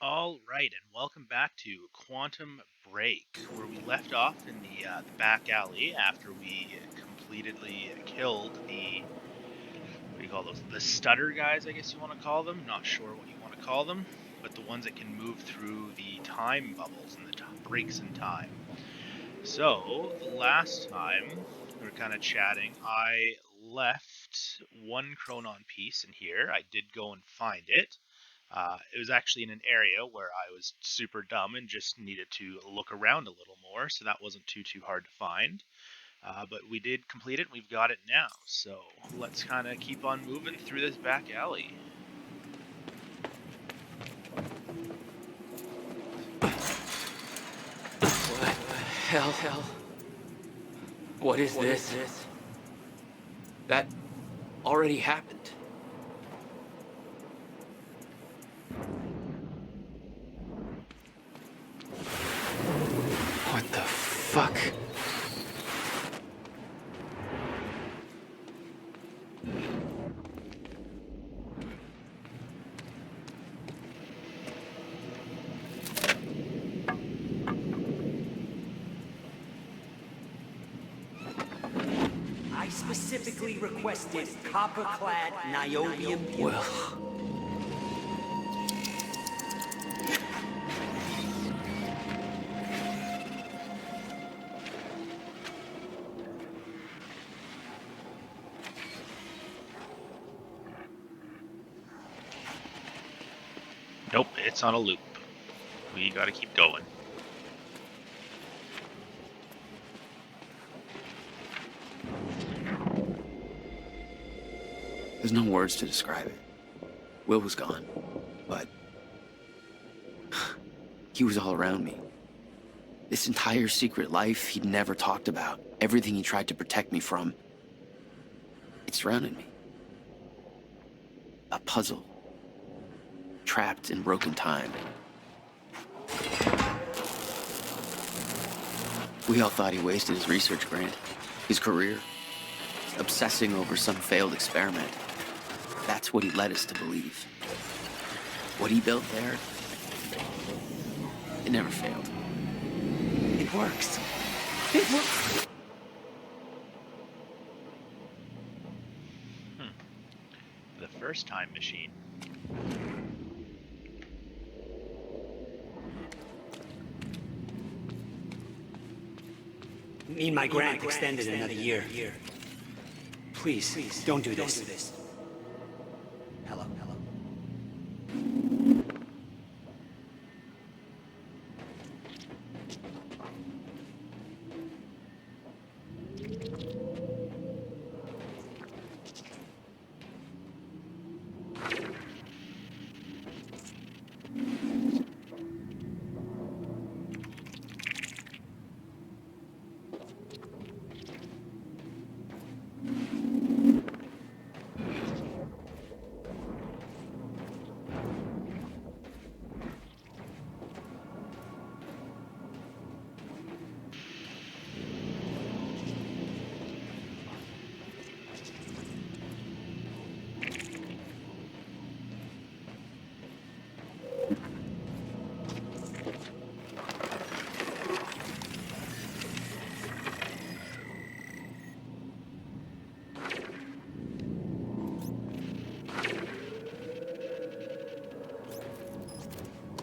All right, and welcome back to Quantum Break, where we left off in the back alley after we completely killed the what do you call those? The stutter guys, I guess you want to call them. Not sure what you want to call them, but the ones that can move through the time bubbles and the breaks in time. So last time we were kind of chatting. I left one chronon piece in here. I did go and find it. It was actually in an area where I was super dumb and just needed to look around a little more, so that wasn't too hard to find. But we did complete it. We've got it now, so let's kind of keep on moving through this back alley. What the hell? What is this? That already happened. What the fuck? I specifically requested copper-clad niobium. Well, Nope, it's on a loop. We got to keep going. there's no words to describe it. Will was gone, but he was all around me. This entire secret life he'd never talked about, everything he tried to protect me from, it surrounded me. A puzzle, trapped in broken time. We all thought he wasted his research grant, his career, obsessing over some failed experiment. That's what he led us to believe. What he built there, it never failed. It works. It works. The first time machine. Need my grant extended another year. Please, don't do this. Hello.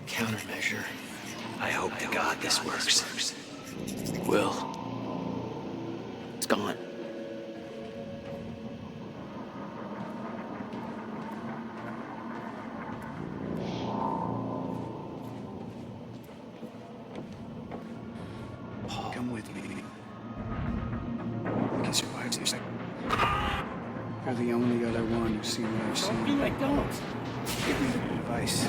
Countermeasure. I hope to God this works. Will. It's gone. Come with me. We can survive this. You're the only other one who's seen what I've seen. I don't. Give me the device.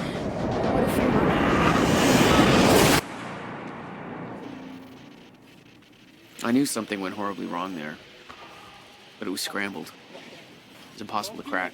I knew something went horribly wrong there, but it was scrambled. It was impossible to crack.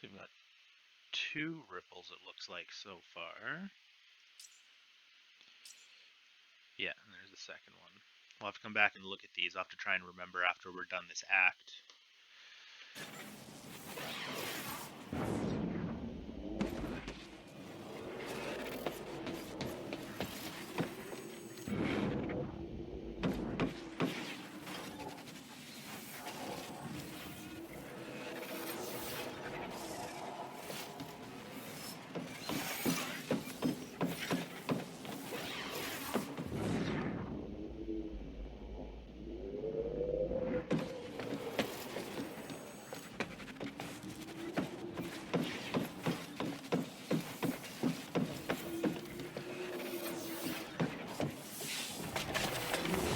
We've got 2 ripples, it looks like, so far. Yeah, and there's the second one. We'll have to come back and look at these. I'll have to try and remember after we're done this act.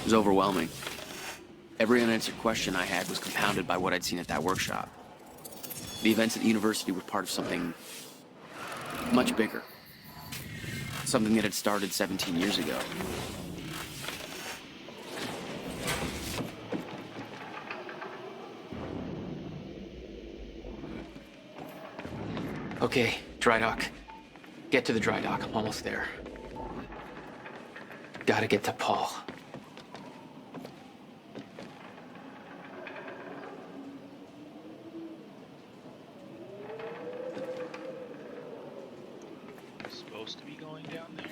It was overwhelming. Every unanswered question I had was compounded by what I'd seen at that workshop. The events at the university were part of something much bigger. Something that had started 17 years ago. Okay, dry dock. Get to the dry dock. I'm almost there. Gotta get to Paul. Supposed to be going down there?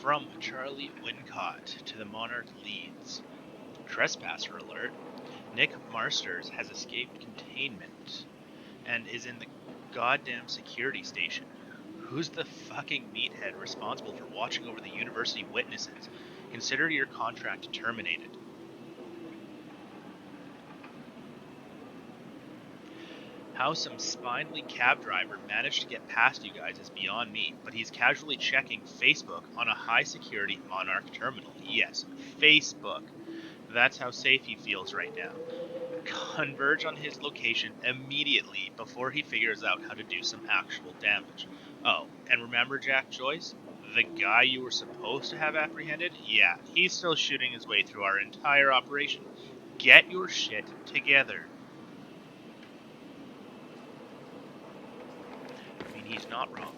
From Charlie Wincott to the Monarch Leads. Trespasser alert. Nick Marsters has escaped containment and is in the goddamn security station. Who's the fucking meathead responsible for watching over the university witnesses? Consider your contract terminated. How some spindly cab driver managed to get past you guys is beyond me, but he's casually checking Facebook on a high-security Monarch terminal. Yes, Facebook. That's how safe he feels right now. Converge on his location immediately before he figures out how to do some actual damage. Oh, and remember Jack Joyce? The guy you were supposed to have apprehended? Yeah, he's still shooting his way through our entire operation. Get your shit together. I mean, he's not wrong.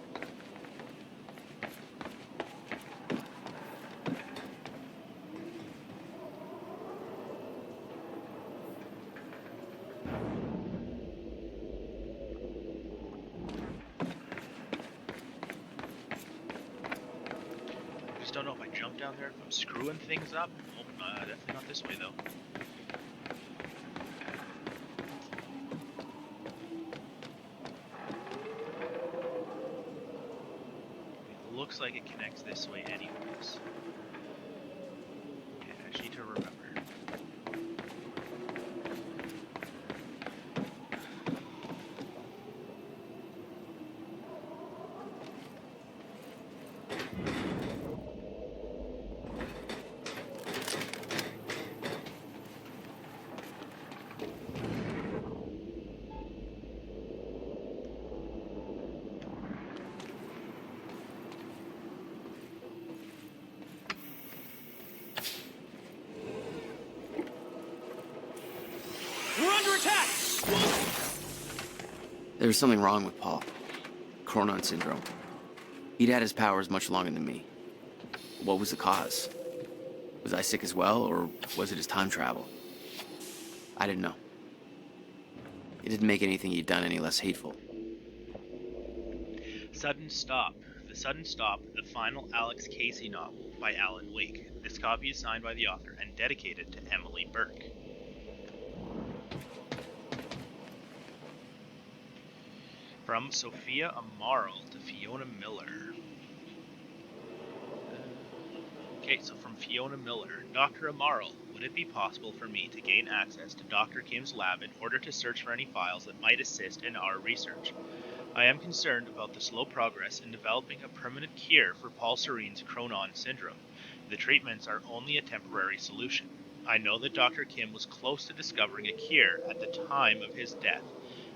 Don't know if I jump down there if I'm screwing things up. Nope, definitely not this way though. It looks like it connects this way anyways. Okay, I just need to remember. There was something wrong with Paul. Chronon syndrome. He'd had his powers much longer than me. What was the cause? Was I sick as well, or was it his time travel? I didn't know. It didn't make anything he'd done any less hateful. Sudden Stop. The Sudden Stop, the final Alex Casey novel by Alan Wake. This copy is signed by the author and dedicated to Emily Burke. From Sophia Amaral to Fiona Miller. Okay, so from Fiona Miller. Dr. Amaral, would it be possible for me to gain access to Dr. Kim's lab in order to search for any files that might assist in our research? I am concerned about the slow progress in developing a permanent cure for Paul Serene's Chronon syndrome. The treatments are only a temporary solution. I know that Dr. Kim was close to discovering a cure at the time of his death.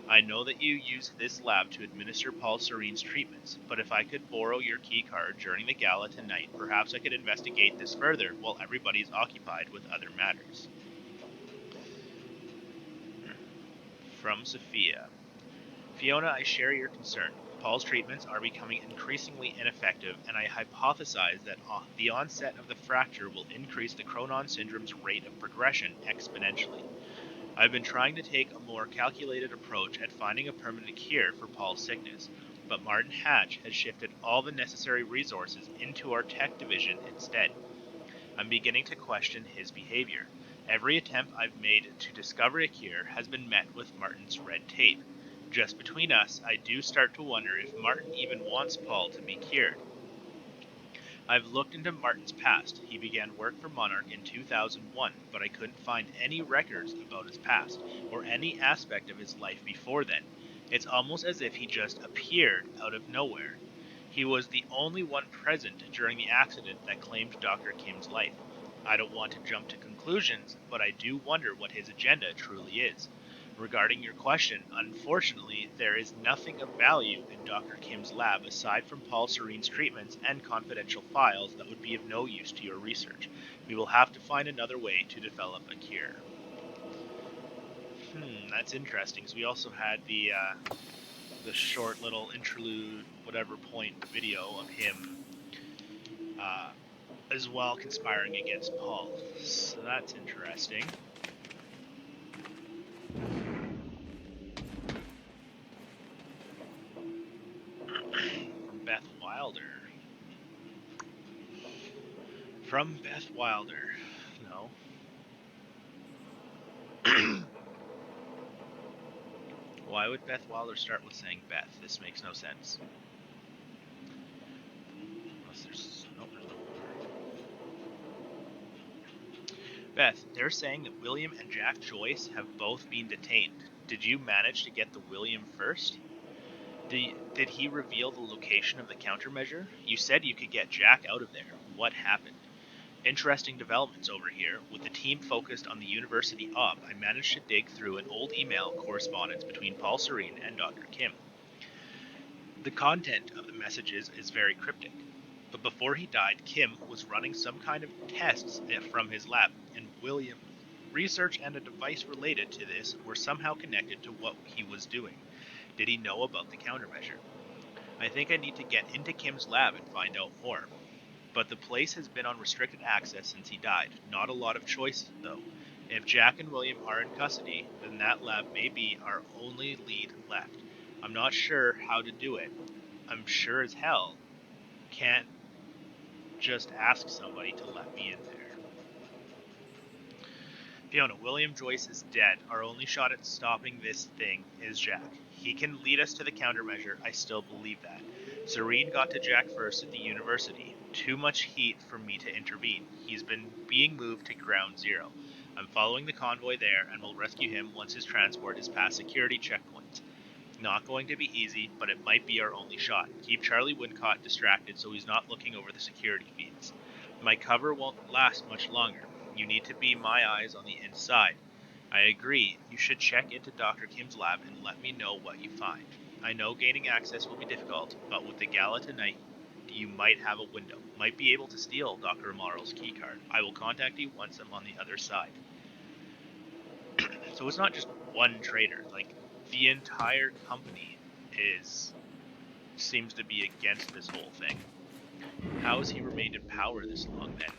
I know that you use this lab to administer Paul Serene's treatments, but if I could borrow your keycard during the gala tonight, perhaps I could investigate this further while everybody's occupied with other matters. From Sophia. Fiona, I share your concern. Paul's treatments are becoming increasingly ineffective, and I hypothesize that the onset of the fracture will increase the Cronon syndrome's rate of progression exponentially. I've been trying to take a more calculated approach at finding a permanent cure for Paul's sickness, but Martin Hatch has shifted all the necessary resources into our tech division instead. I'm beginning to question his behavior. Every attempt I've made to discover a cure has been met with Martin's red tape. Just between us, I do start to wonder if Martin even wants Paul to be cured. I've looked into Martin's past. He began work for Monarch in 2001, but I couldn't find any records about his past, or any aspect of his life before then. It's almost as if he just appeared out of nowhere. He was the only one present during the accident that claimed Dr. Kim's life. I don't want to jump to conclusions, but I do wonder what his agenda truly is. Regarding your question, unfortunately, there is nothing of value in Dr. Kim's lab aside from Paul Serene's treatments and confidential files that would be of no use to your research. We will have to find another way to develop a cure. That's interesting. So we also had the short little interlude, whatever point video of him as well conspiring against Paul. So that's interesting. From Beth Wilder. From Beth Wilder. No. Why would Beth Wilder start with saying Beth? This makes no sense. Unless there's no more. Beth, they're saying that William and Jack Joyce have both been detained. Did you manage to get the William first? Did he reveal the location of the countermeasure? You said you could get Jack out of there. What happened? Interesting developments over here. With the team focused on the university op, I managed to dig through an old email correspondence between Paul Serene and Dr. Kim. The content of the messages is very cryptic, but before he died, Kim was running some kind of tests from his lab, and William research and a device related to this were somehow connected to what he was doing. Did he know about the countermeasure? I think I need to get into Kim's lab and find out more. But the place has been on restricted access since he died. Not a lot of choice, though. If Jack and William are in custody, then that lab may be our only lead left. I'm not sure how to do it. I'm sure as hell can't just ask somebody to let me in there. Fiona, William Joyce is dead. Our only shot at stopping this thing is Jack. He can lead us to the countermeasure. I still believe that. Serene got to Jack first at the university. Too much heat for me to intervene. He's been being moved to ground zero. I'm following the convoy there and will rescue him once his transport is past security checkpoints. Not going to be easy, but it might be our only shot. Keep Charlie Wincott distracted so he's not looking over the security feeds. My cover won't last much longer. You need to be my eyes on the inside. I agree. You should check into Dr. Kim's lab and let me know what you find. I know gaining access will be difficult, but with the gala tonight, you might have a window. Might be able to steal Dr. Amaro's keycard. I will contact you once I'm on the other side. So it's not just one trader. Like, the entire company seems to be against this whole thing. How has he remained in power this long then?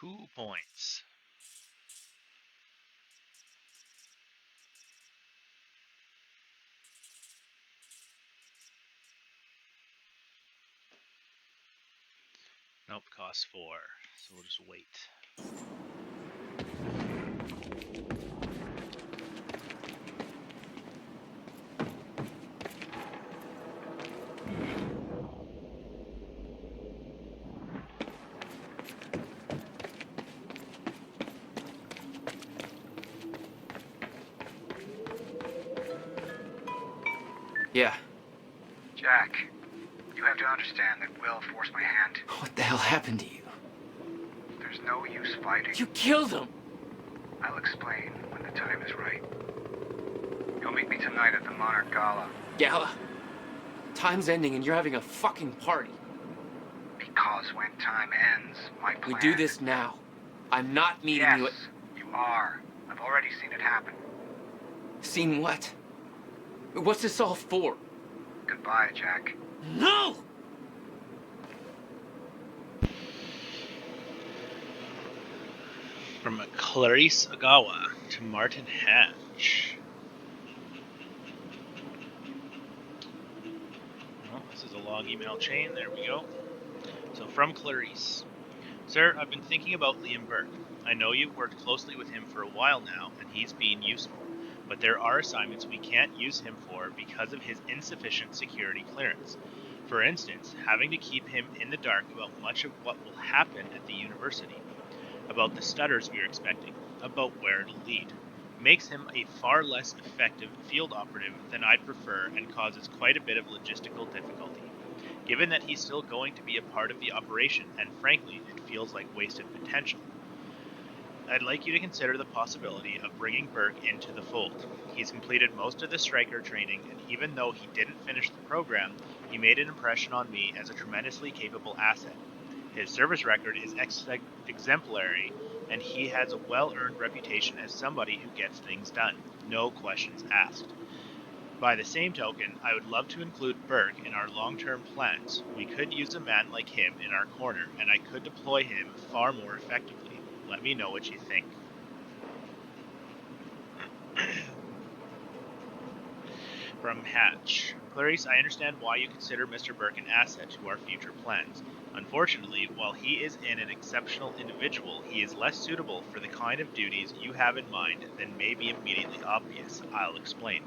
2 points. Nope, costs 4, so we'll just wait. Yeah. Jack, you have to understand that Will forced my hand. What the hell happened to you? There's no use fighting. You killed him! I'll explain when the time is right. You'll meet me tonight at the Monarch Gala. Gala? Time's ending and you're having a fucking party. Because when time ends, my plan... We do this now. I'm not meeting Yes, you at... you are. I've already seen it happen. Seen what? What's this all for? Goodbye, Jack. No! From Clarice Agawa to Martin Hatch. Well, this is a long email chain. There we go. So from Clarice. Sir, I've been thinking about Liam Burke. I know you've worked closely with him for a while now, and he's been useful. But there are assignments we can't use him for because of his insufficient security clearance. For instance, having to keep him in the dark about much of what will happen at the university, about the stutters we are expecting, about where it'll lead. Makes him a far less effective field operative than I'd prefer and causes quite a bit of logistical difficulty. Given that he's still going to be a part of the operation, and frankly, it feels like wasted potential. I'd like you to consider the possibility of bringing Burke into the fold. He's completed most of the Striker training, and even though he didn't finish the program, he made an impression on me as a tremendously capable asset. His service record is exemplary, and he has a well-earned reputation as somebody who gets things done, no questions asked. By the same token, I would love to include Burke in our long-term plans. We could use a man like him in our corner, and I could deploy him far more effectively. Let me know what you think. From Hatch. Clarice, I understand why you consider Mr. Burke an asset to our future plans. Unfortunately, while he is an exceptional individual, he is less suitable for the kind of duties you have in mind than may be immediately obvious. I'll explain.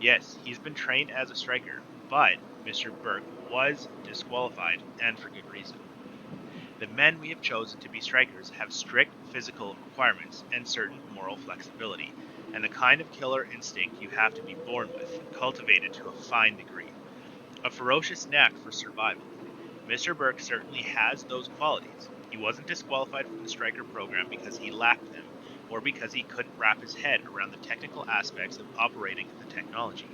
Yes, he's been trained as a striker, but Mr. Burke was disqualified, and for good reason. The men we have chosen to be strikers have strict physical requirements and certain moral flexibility, and the kind of killer instinct you have to be born with, cultivated to a fine degree. A ferocious knack for survival. Mr. Burke certainly has those qualities. He wasn't disqualified from the striker program because he lacked them, or because he couldn't wrap his head around the technical aspects of operating the technology.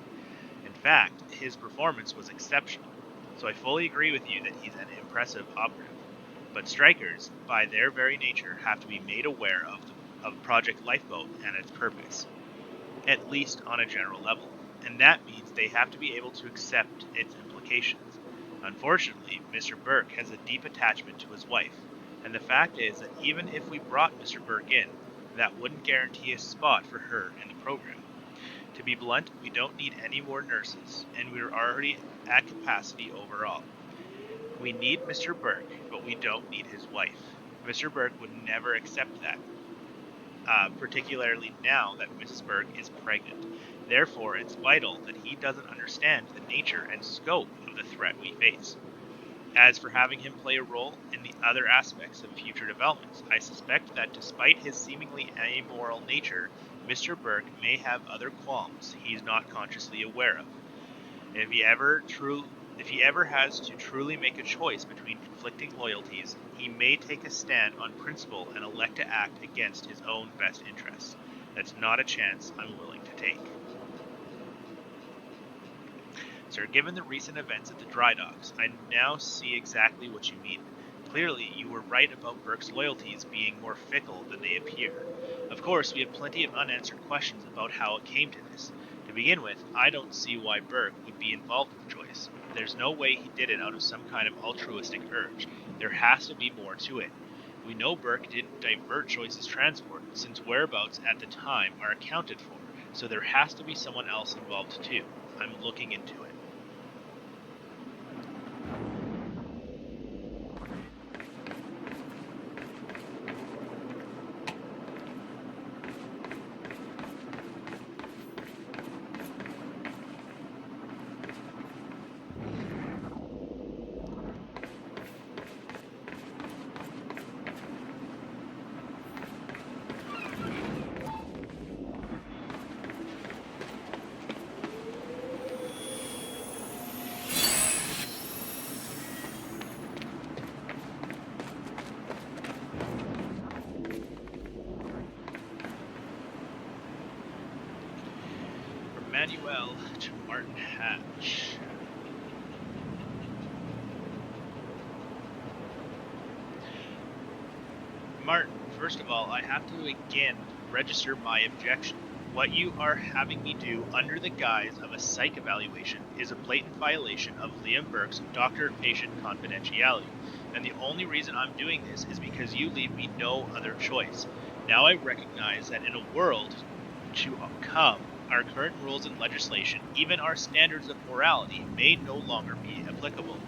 In fact, his performance was exceptional, so I fully agree with you that he's an impressive operative. But strikers, by their very nature, have to be made aware of Project Lifeboat and its purpose, at least on a general level, and that means they have to be able to accept its implications. Unfortunately, Mr. Burke has a deep attachment to his wife, and the fact is that even if we brought Mr. Burke in, that wouldn't guarantee a spot for her in the program. To be blunt, we don't need any more nurses, and we're already at capacity overall. We need Mr. Burke, but we don't need his wife. Mr. Burke would never accept that, particularly now that Mrs. Burke is pregnant. Therefore, it's vital that he doesn't understand the nature and scope of the threat we face. As for having him play a role in the other aspects of future developments, I suspect that despite his seemingly amoral nature, Mr. Burke may have other qualms he's not consciously aware of. If he ever has to truly make a choice between conflicting loyalties, he may take a stand on principle and elect to act against his own best interests. That's not a chance I'm willing to take. Sir, given the recent events at the dry docks, I now see exactly what you mean. Clearly, you were right about Burke's loyalties being more fickle than they appear. Of course, we have plenty of unanswered questions about how it came to this. To begin with, I don't see why Burke would be involved with Joyce. There's no way he did it out of some kind of altruistic urge. There has to be more to it. We know Burke didn't divert Joyce's transport, since whereabouts at the time are accounted for, so there has to be someone else involved too. I'm looking into it. Manuel to Martin Hatch. Martin, first of all, I have to again register my objection. What you are having me do under the guise of a psych evaluation is a blatant violation of Liam Burke's doctor-patient confidentiality, and the only reason I'm doing this is because you leave me no other choice. Now I recognize that in a world to come, our current rules and legislation, even our standards of morality, may no longer be applicable.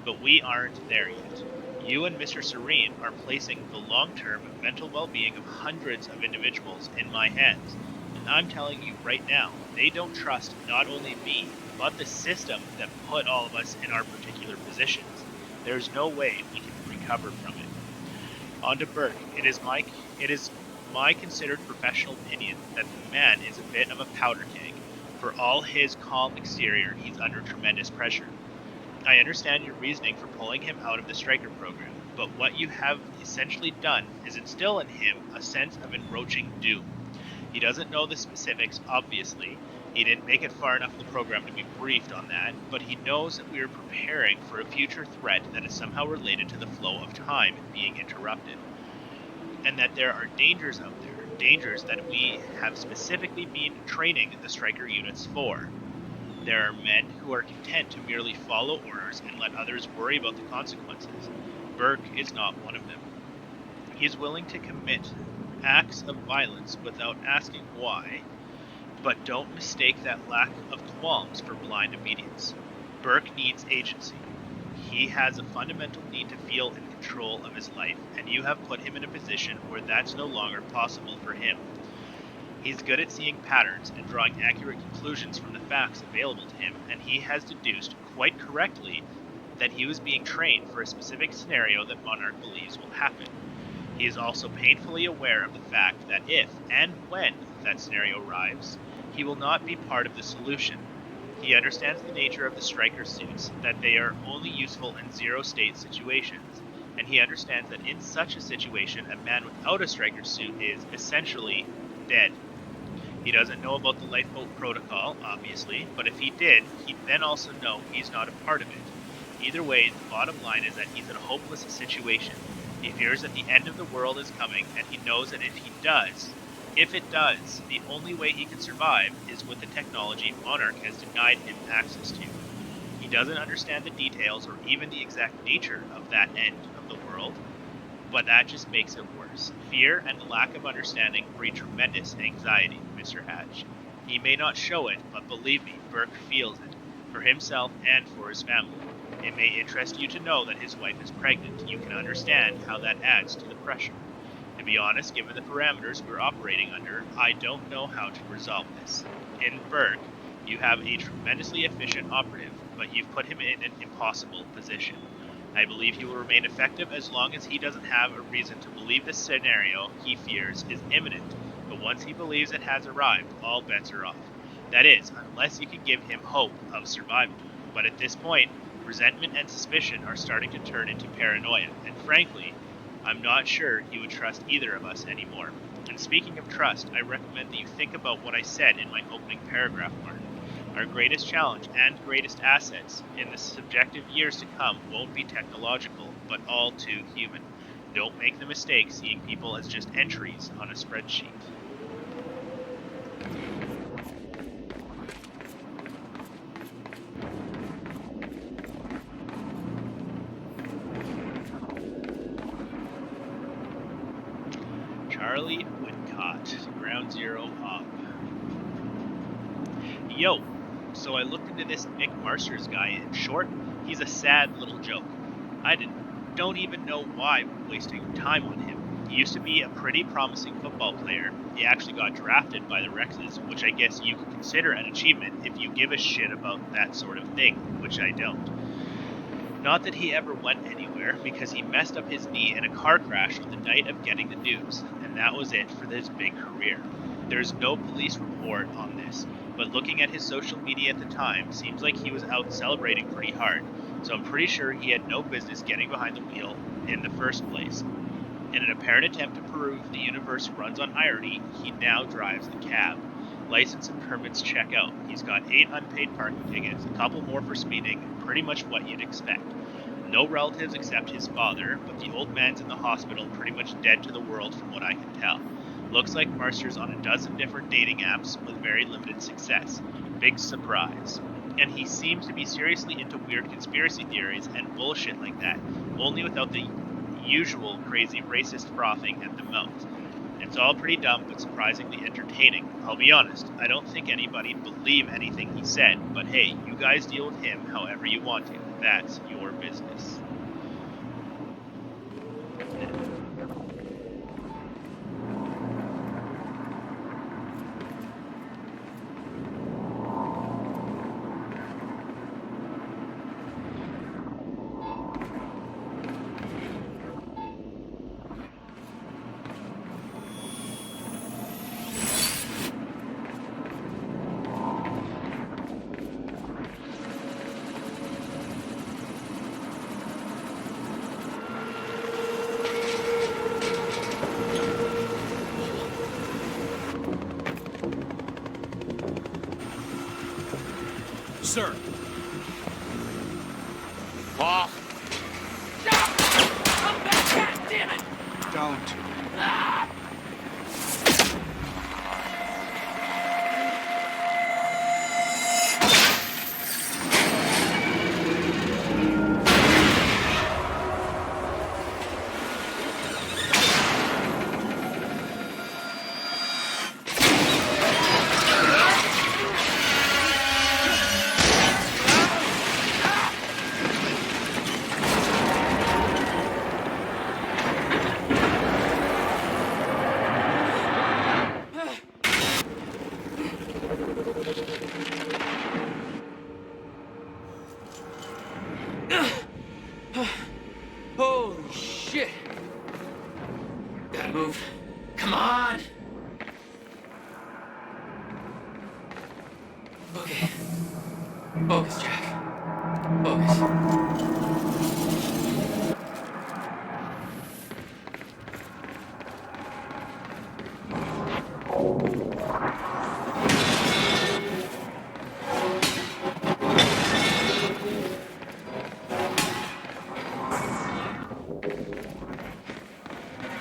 But we aren't there yet. You and Mr. Serene are placing the long-term mental well-being of hundreds of individuals in my hands. And I'm telling you right now, they don't trust not only me, but the system that put all of us in our particular positions. There's no way we can recover from it. On to Burke. It is my considered professional opinion that the man is a bit of a powder keg. For all his calm exterior, he's under tremendous pressure. I understand your reasoning for pulling him out of the Striker program, but what you have essentially done is instill in him a sense of encroaching doom. He doesn't know the specifics, obviously. He didn't make it far enough in the program to be briefed on that, but he knows that we are preparing for a future threat that is somehow related to the flow of time being interrupted. And that there are dangers out there, dangers that we have specifically been training the Striker units for. There are men who are content to merely follow orders and let others worry about the consequences. Burke is not one of them. He is willing to commit acts of violence without asking why, but don't mistake that lack of qualms for blind obedience. Burke needs agency. He has a fundamental need to feel in control of his life, and you have put him in a position where that's no longer possible for him. He's good at seeing patterns and drawing accurate conclusions from the facts available to him, and he has deduced, quite correctly, that he was being trained for a specific scenario that Monarch believes will happen. He is also painfully aware of the fact that if and when that scenario arrives, he will not be part of the solution. He understands the nature of the Striker suits, that they are only useful in zero-state situations, and he understands that in such a situation, a man without a Striker suit is essentially dead. He doesn't know about the lifeboat protocol, obviously, but if he did, he'd then also know he's not a part of it. Either way, the bottom line is that he's in a hopeless situation. He fears that the end of the world is coming, and he knows that if it does, the only way he can survive is with the technology Monarch has denied him access to. He doesn't understand the details or even the exact nature of that end of the world, but that just makes it worse. Fear and lack of understanding breed tremendous anxiety, Mr. Hatch. He may not show it, but believe me, Burke feels it, for himself and for his family. It may interest you to know that his wife is pregnant. You can understand how that adds to the pressure. To be honest, given the parameters we're operating under, I don't know how to resolve this. In Burke, you have a tremendously efficient operative, but you've put him in an impossible position. I believe he will remain effective as long as he doesn't have a reason to believe the scenario he fears is imminent, but once he believes it has arrived, all bets are off. That is, unless you can give him hope of survival. But at this point, resentment and suspicion are starting to turn into paranoia, and frankly, I'm not sure he would trust either of us anymore. And speaking of trust, I recommend that you think about what I said in my opening paragraph, Martin. Our greatest challenge and greatest assets in the subjective years to come won't be technological, but all too human. Don't make the mistake seeing people as just entries on a spreadsheet. Charlie Woodcott, Ground Zero Hub. Yo, so I looked into this Nick Marsters guy. In short, he's a sad little joke. I don't even know why I'm wasting time on him. He used to be a pretty promising football player. He actually got drafted by the Rexes, which I guess you could consider an achievement if you give a shit about that sort of thing, which I don't. Not that he ever went anywhere, because he messed up his knee in a car crash on the night of getting the news, and that was it for his big career. There's no police report on this, but looking at his social media at the time, seems like he was out celebrating pretty hard, so I'm pretty sure he had no business getting behind the wheel in the first place. In an apparent attempt to prove the universe runs on irony, he now drives the cab. License and permits check out. He's got 8 unpaid parking tickets, a couple more for speeding, pretty much what you'd expect. No relatives except his father, but the old man's in the hospital, pretty much dead to the world from what I can tell. Looks like Marster's on a dozen different dating apps with very limited success. Big surprise. And he seems to be seriously into weird conspiracy theories and bullshit like that, only without the usual crazy racist frothing at the mouth. It's all pretty dumb, but surprisingly entertaining. I'll be honest, I don't think anybody'd believe anything he said, but hey, you guys deal with him however you want to. That's your business. Sir. Paul! Come back! God damn it! Don't. Holy shit! Gotta move. Come on! Okay. Focus, Jack. Focus.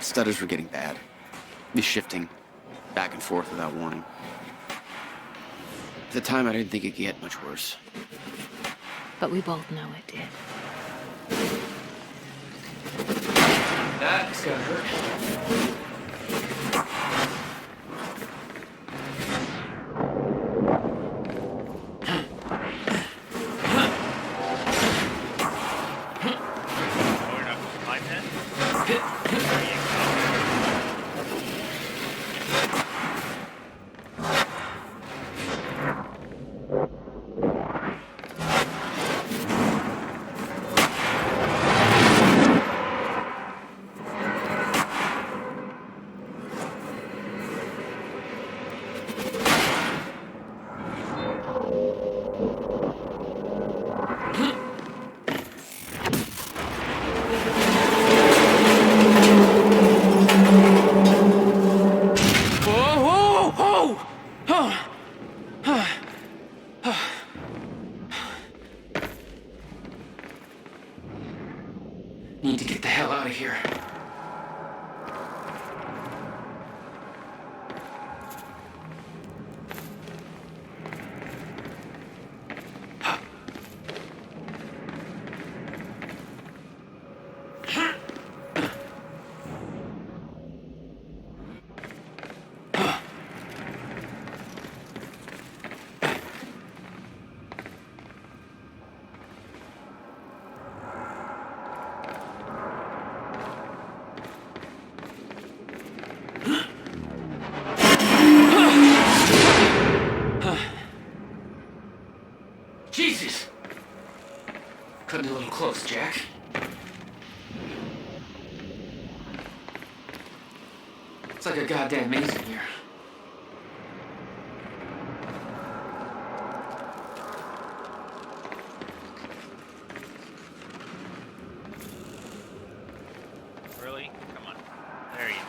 Stutters were getting bad. Be shifting back and forth without warning. At the time, I didn't think it could get much worse. But we both know it did. That's gonna hurt. Oh, you're not going to climb that? There you go. Whoa! Whoa! Whoa! Need to get the hell out of here. Jesus! Cutting a little close, Jack. It's like a goddamn maze in here. Really? Come on. There you go.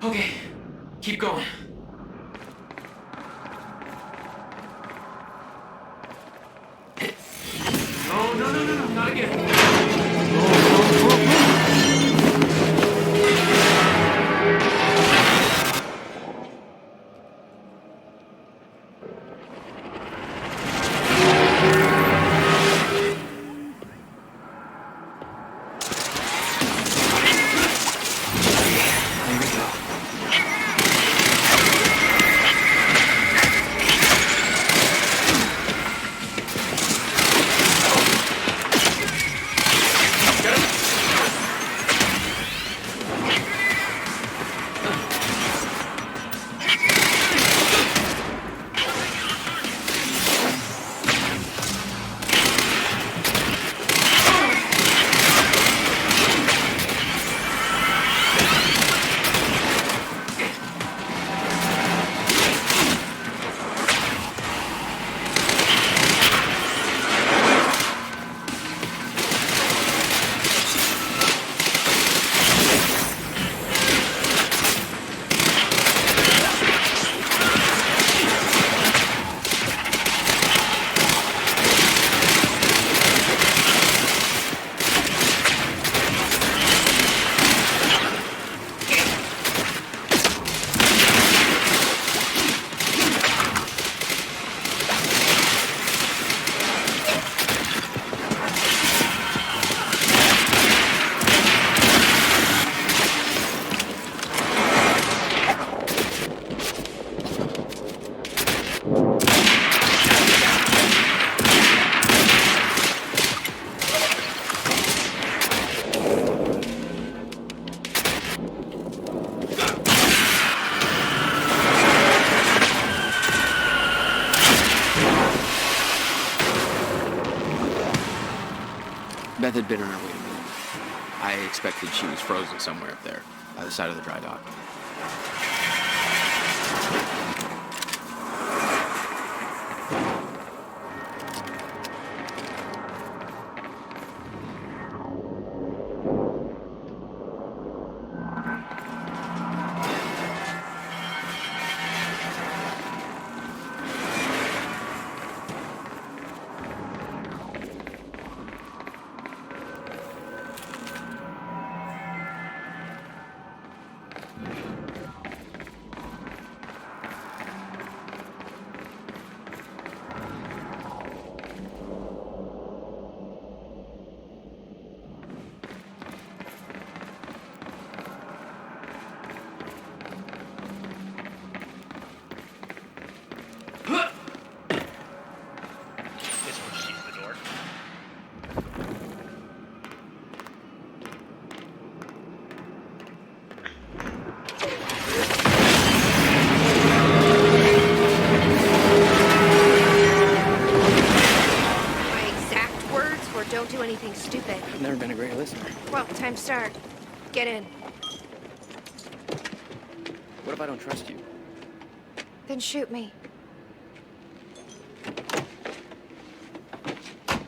Okay, keep going. No, no, no, no, no, not again. Beth had been on her way to me. I expected she was frozen somewhere up there, by the side of the dry dock. Guess we'll just use the door. My exact words were don't do anything stupid. I've never been a great listener. Well, time to start. Get in. What if I don't trust you? Then shoot me.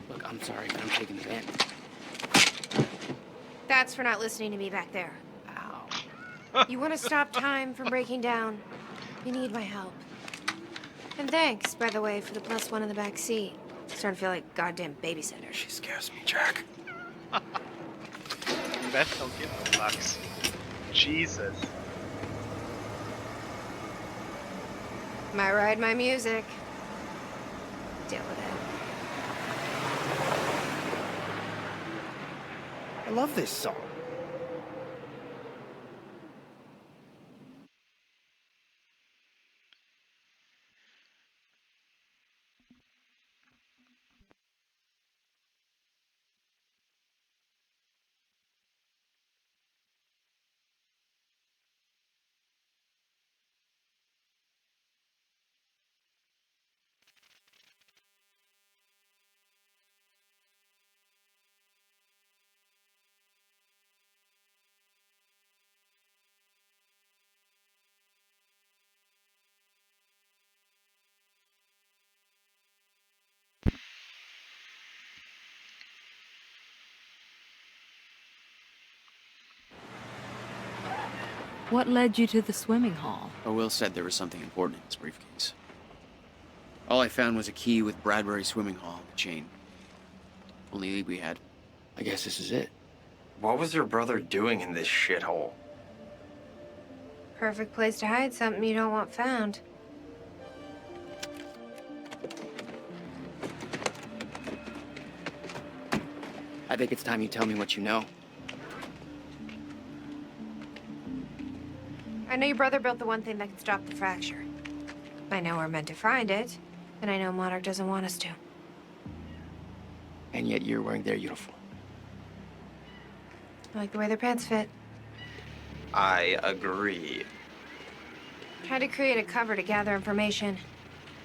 Look, I'm sorry, but I'm taking the van. That's for not listening to me back there. Ow. You want to stop time from breaking down? You need my help. And thanks, by the way, for the +1 in the back seat. Starting to feel like goddamn babysitter. She scares me, Jack. Beth, don't give no fucks. Jesus. My ride, my music. Deal with it. I love this song. What led you to the swimming hall? Oh, Will said there was something important in his briefcase. All I found was a key with Bradbury Swimming Hall on the chain. Only lead we had. I guess this is it. What was your brother doing in this shithole? Perfect place to hide something you don't want found. I think it's time you tell me what you know. I know your brother built the one thing that can stop the fracture. I know we're meant to find it, and I know Monarch doesn't want us to. And yet you're wearing their uniform. I like the way their pants fit. I agree. Tried to create a cover to gather information.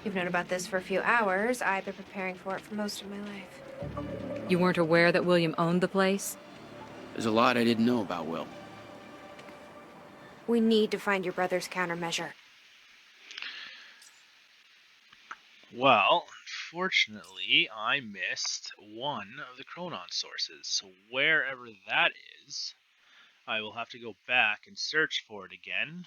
You've known about this for a few hours. I've been preparing for it for most of my life. You weren't aware that William owned the place? There's a lot I didn't know about Will. We need to find your brother's countermeasure. Well, unfortunately, I missed one of the Chronon sources, so wherever that is, I will have to go back and search for it again.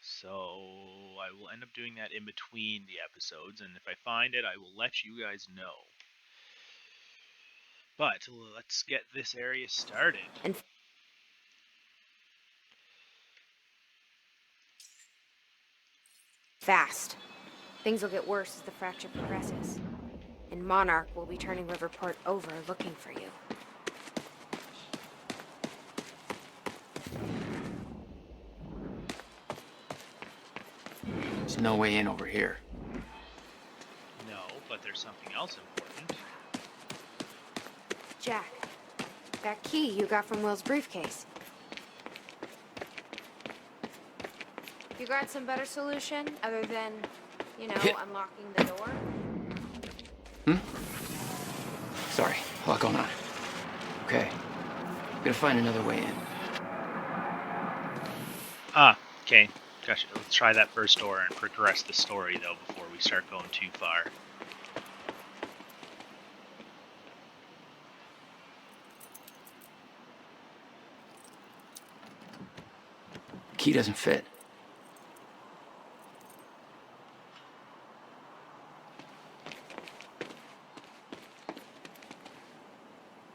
So I will end up doing that in between the episodes, and if I find it, I will let you guys know. But let's get this area started. And fast. Things will get worse as the fracture progresses. And Monarch will be turning Riverport over looking for you. There's no way in over here. No, but there's something else important. Jack, that key you got from Will's briefcase. You got some better solution other than, you know, unlocking the door? Sorry, a lot going on. Okay. Gonna find another way in. Ah, okay. Gotcha. Let's try that first door and progress the story, though, before we start going too far. Key doesn't fit.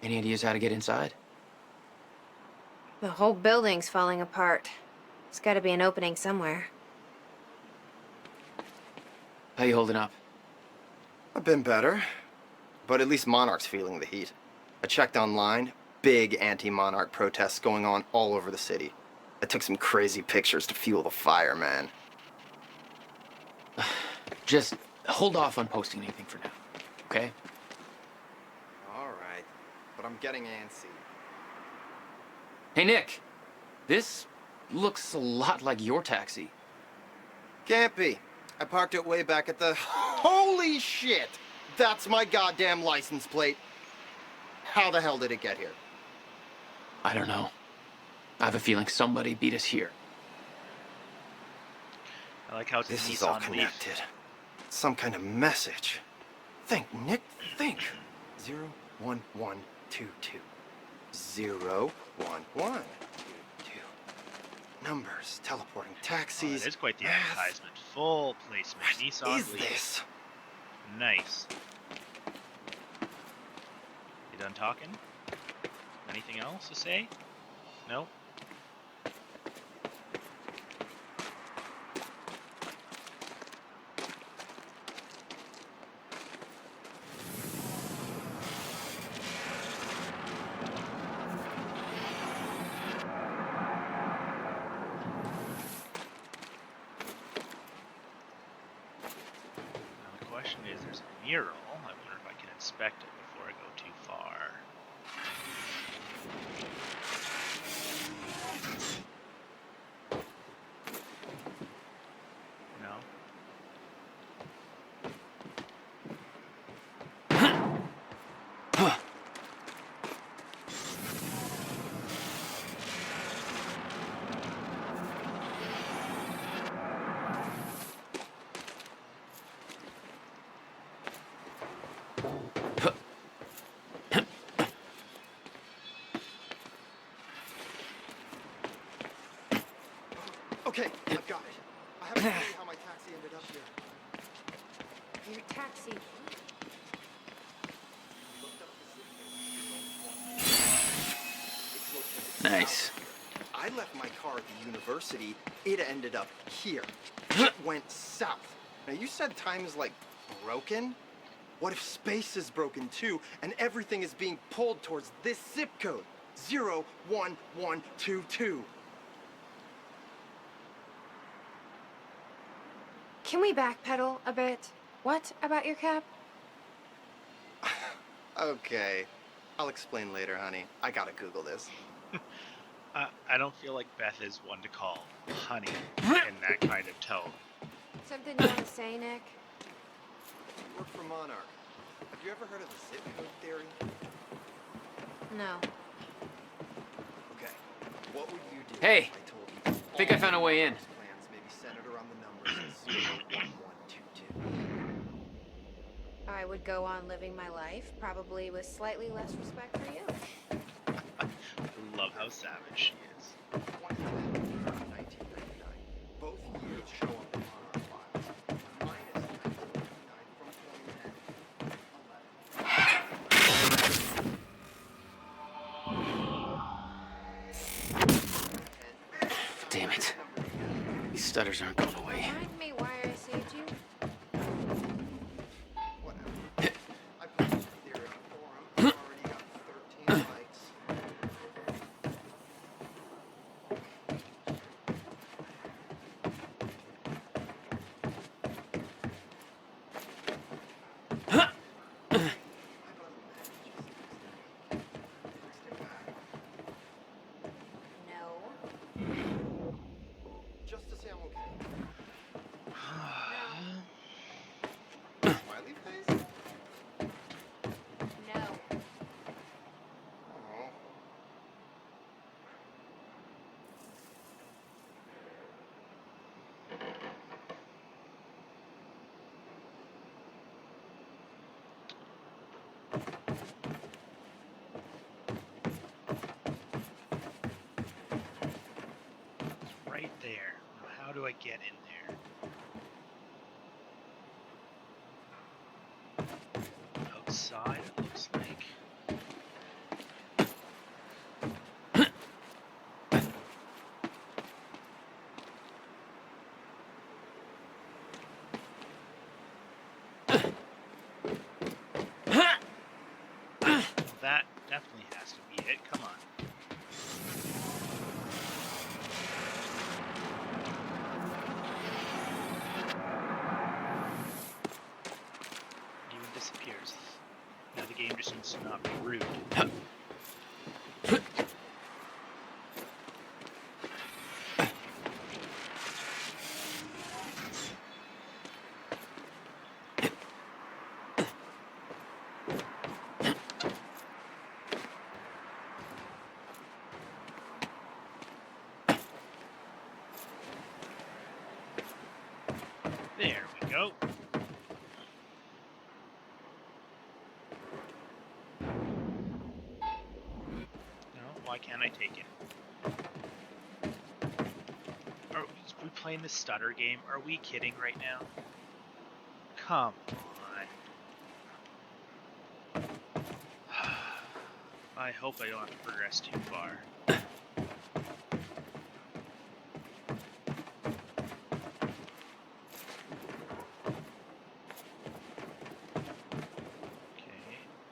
Any ideas how to get inside? The whole building's falling apart. There's gotta be an opening somewhere. How you holding up? I've been better, but at least Monarch's feeling the heat. I checked online, big anti-Monarch protests going on all over the city. I took some crazy pictures to fuel the fire, man. Just hold off on posting anything for now, okay? All right, but I'm getting antsy. Hey, Nick. This looks a lot like your taxi. Can't be. I parked it way back at the... Holy shit! That's my goddamn license plate. How the hell did it get here? I don't know. I have a feeling somebody beat us here. I like how it's This a is all Nissan Leaf. connected. Some kind of message. Think, Nick, think. 01122. 01122. Numbers, teleporting Oh, taxis. that is quite the math. advertisement. Full placement. What Nissan is Leaf. this? Nice. You done talking? Anything else to say? No? Now the question is, there's a mural. I wonder if I can inspect it before I go too far. No? Okay, I've got it. I have to tell you how my taxi ended up here. Your taxi. Nice. I left my car at the university. It ended up here. It went south. Now you said time is like broken? What if space is broken too and everything is being pulled towards this zip code? 01122. Can we backpedal a bit? What about your cap? Okay. I'll explain later, honey. I gotta Google this. I don't feel like Beth is one to call honey in that kind of tone. Something you want to say, Nick? Work for Monarch. Have you ever heard of the zip code theory? No. Okay. What would you do Hey, if I told you think I found a way in. plans may be centered around the numbers 01122? I would go on living my life, probably with slightly less respect for you. I love how savage she is. 2010, 1999. Both years show up in Monarch files. Minus 1999 from 2010. Damn it. These stutters aren't going away. Remind me why I saved you? Whatever. I posted the theory on the forum. Already got 13 likes. No. Just to say I'm okay. Smiley face? No. Oh. It's right there. Now, how do I get in there? Outside, it looks like. Well, that definitely has to be it. Come on. It even disappears. Now the game just needs to not be rude. There we go. No, why can't I take it? Are we playing the stutter game? Are we kidding right now? Come on. I hope I don't have to progress too far.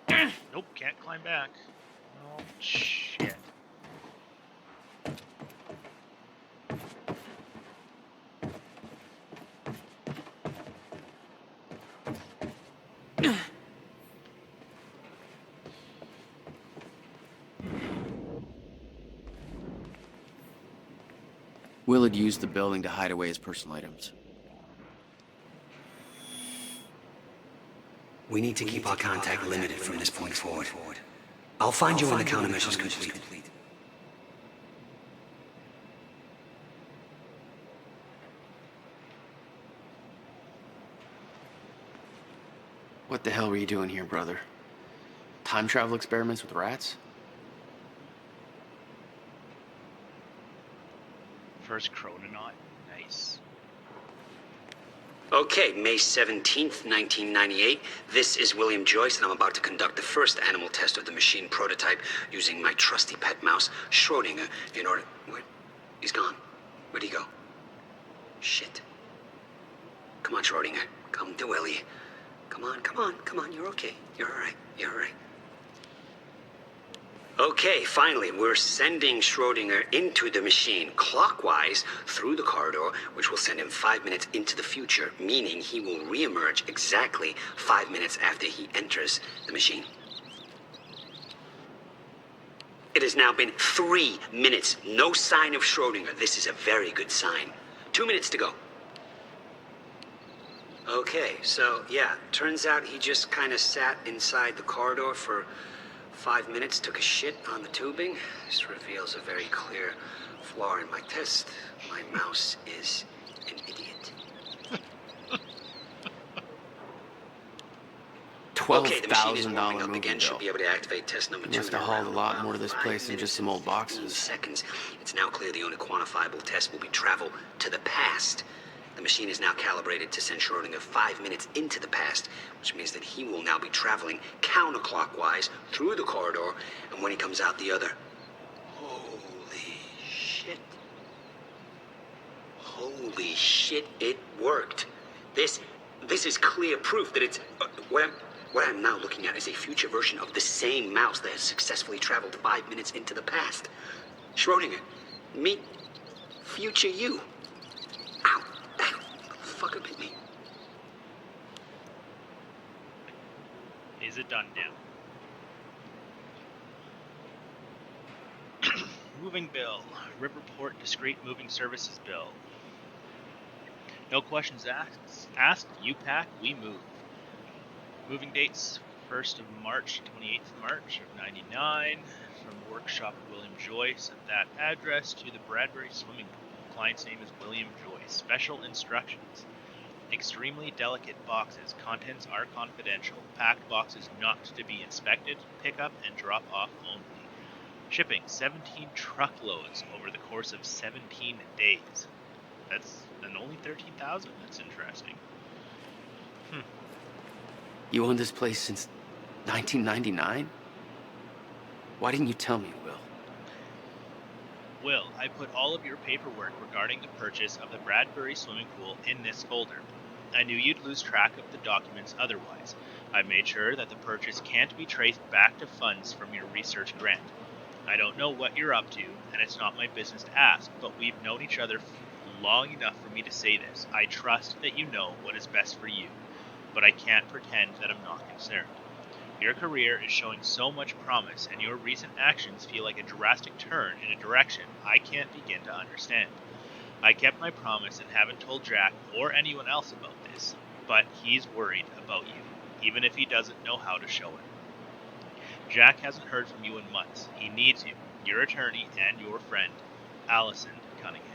Okay. Nope, can't climb back. Oh, shit. Will had used the building to hide away his personal items. We need to keep our contact limited from this point forward. I'll find you when the countermeasure's complete. What the hell were you doing here, brother? Time travel experiments with rats? First chrononaut. Nice. Okay, May 17th, 1998. This is William Joyce, and I'm about to conduct the first animal test of the machine prototype using my trusty pet mouse, Schrodinger, in order... Where? He's gone. Where'd he go? Shit. Come on, Schrodinger. Come to Willie. Come on, come on, come on. You're okay. You're alright. You're alright. Okay, finally, we're sending Schrodinger into the machine clockwise through the corridor, which will send him 5 minutes into the future, meaning he will reemerge exactly 5 minutes after he enters the machine. It has now been 3 minutes. No sign of Schrodinger. This is a very good sign. 2 minutes to go. Okay, so yeah, turns out he just kind of sat inside the corridor for 5 minutes, took a shit on the tubing. This reveals a very clear flaw in my test. My mouse is an idiot. Okay, the machine is warming $12,000 up movie again. Should bill. be able to activate test number 2. Must have hauled a lot more to this place than just some old boxes. Seconds. It's now clear the only quantifiable test will be travel to the past. The machine is now calibrated to send Schrodinger 5 minutes into the past, which means that he will now be traveling counterclockwise through the corridor, and when he comes out the other... Holy shit. Holy shit, it worked. This is clear proof that it's... What I'm now looking at is a future version of the same mouse that has successfully traveled 5 minutes into the past. Schrodinger, meet future you. Ow. Ow. Fucker bit me. Is it done now? Moving bill. Riverport Discrete Moving Services bill. No questions asked. You pack, we move. Moving dates 1st of March to 28th of March of 99. From workshop William Joyce at that address to the Bradbury swimming pool. Client's name is William Joyce. Special instructions. Extremely delicate boxes. Contents are confidential. Packed boxes not to be inspected. Pick up and drop off only. Shipping 17 truckloads over the course of 17 days. That's and only 13,000. That's interesting. You owned this place since 1999? Why didn't you tell me, Will? Will, I put all of your paperwork regarding the purchase of the Bradbury swimming pool in this folder. I knew you'd lose track of the documents otherwise. I made sure that the purchase can't be traced back to funds from your research grant. I don't know what you're up to, and it's not my business to ask, but we've known each other long enough for me to say this. I trust that you know what is best for you, but I can't pretend that I'm not concerned. Your career is showing so much promise, and your recent actions feel like a drastic turn in a direction I can't begin to understand. I kept my promise and haven't told Jack or anyone else about this, but he's worried about you, even if he doesn't know how to show it. Jack hasn't heard from you in months. He needs you, your attorney, and your friend, Allison Cunningham.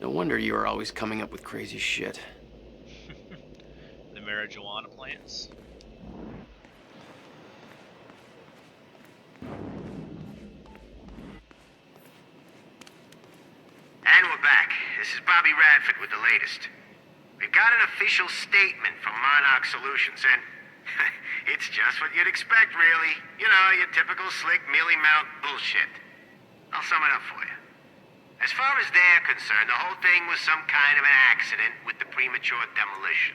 No wonder you are always coming up with crazy shit. The marijuana plants. And we're back. This is Bobby Radford with the latest. We've got an official statement from Monarch Solutions, and it's just what you'd expect, really. You know, your typical slick, mealy-mouthed bullshit. I'll sum it up for you. As far as they're concerned, the whole thing was some kind of an accident with the premature demolition.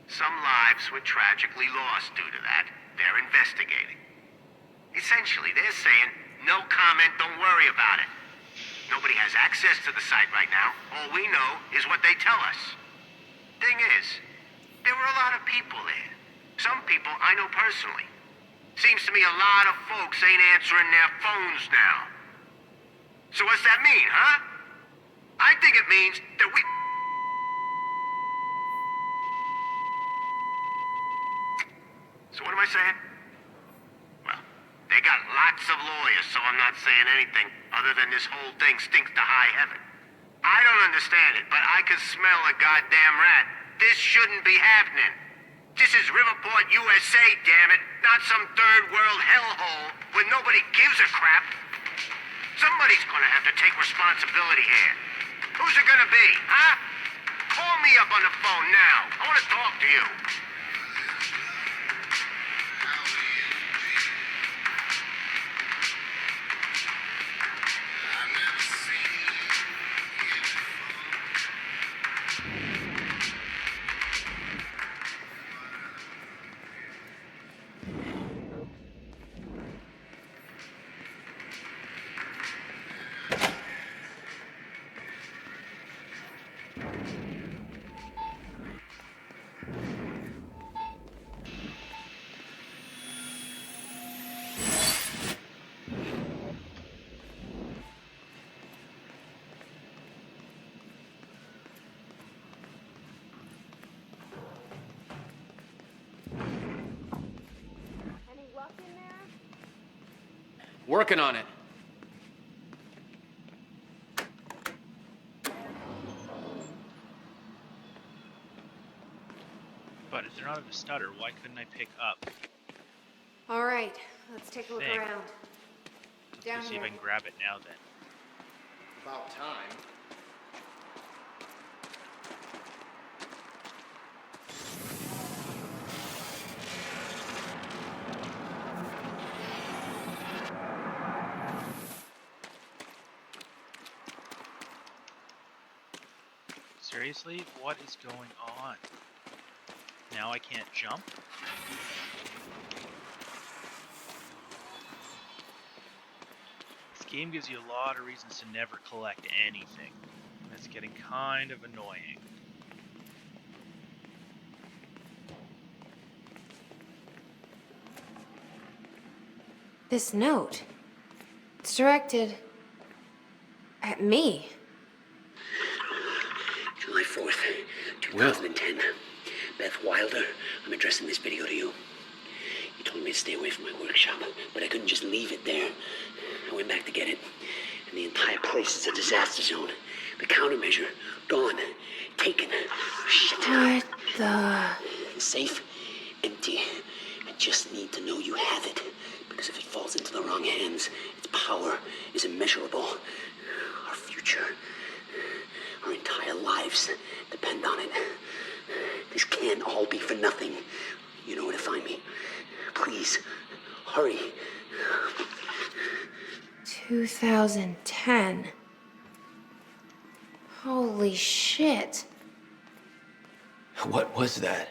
Some lives were tragically lost due to that. They're investigating. Essentially, they're saying, no comment, don't worry about it. Nobody has access to the site right now. All we know is what they tell us. Thing is, there were a lot of people there. Some people I know personally. Seems to me a lot of folks ain't answering their phones now. So what's that mean, huh? I think it means that we... So what am I saying? Well, they got lots of lawyers, so I'm not saying anything other than this whole thing stinks to high heaven. I don't understand it, but I can smell a goddamn rat. This shouldn't be happening. This is Riverport, USA, damn it, not some third world hellhole where nobody gives a crap. Somebody's gonna have to take responsibility here. Who's it gonna be, huh? Call me up on the phone now. I wanna talk to you. Working on it. But if they're not in a stutter, why couldn't I pick up? All right, let's take a look Thing. around. Down Let's see if here. I can grab it now then. About time. Seriously? What is going on? Now I can't jump? This game gives you a lot of reasons to never collect anything. It's getting kind of annoying. This note. It's directed at me. July 4th, 2010. Beth Wilder, I'm addressing this video to you. You told me to stay away from my workshop, but I couldn't just leave it there. I went back to get it, and the entire place is a disaster zone. The countermeasure, gone. Taken. Shit. What the... The safe, empty. I just need to know you have it, because if it falls into the wrong hands, its power is immeasurable. Our future, our entire lives depend on it. This can't all be for nothing. You know where to find me. Please, hurry. 2010. Holy shit. What was that?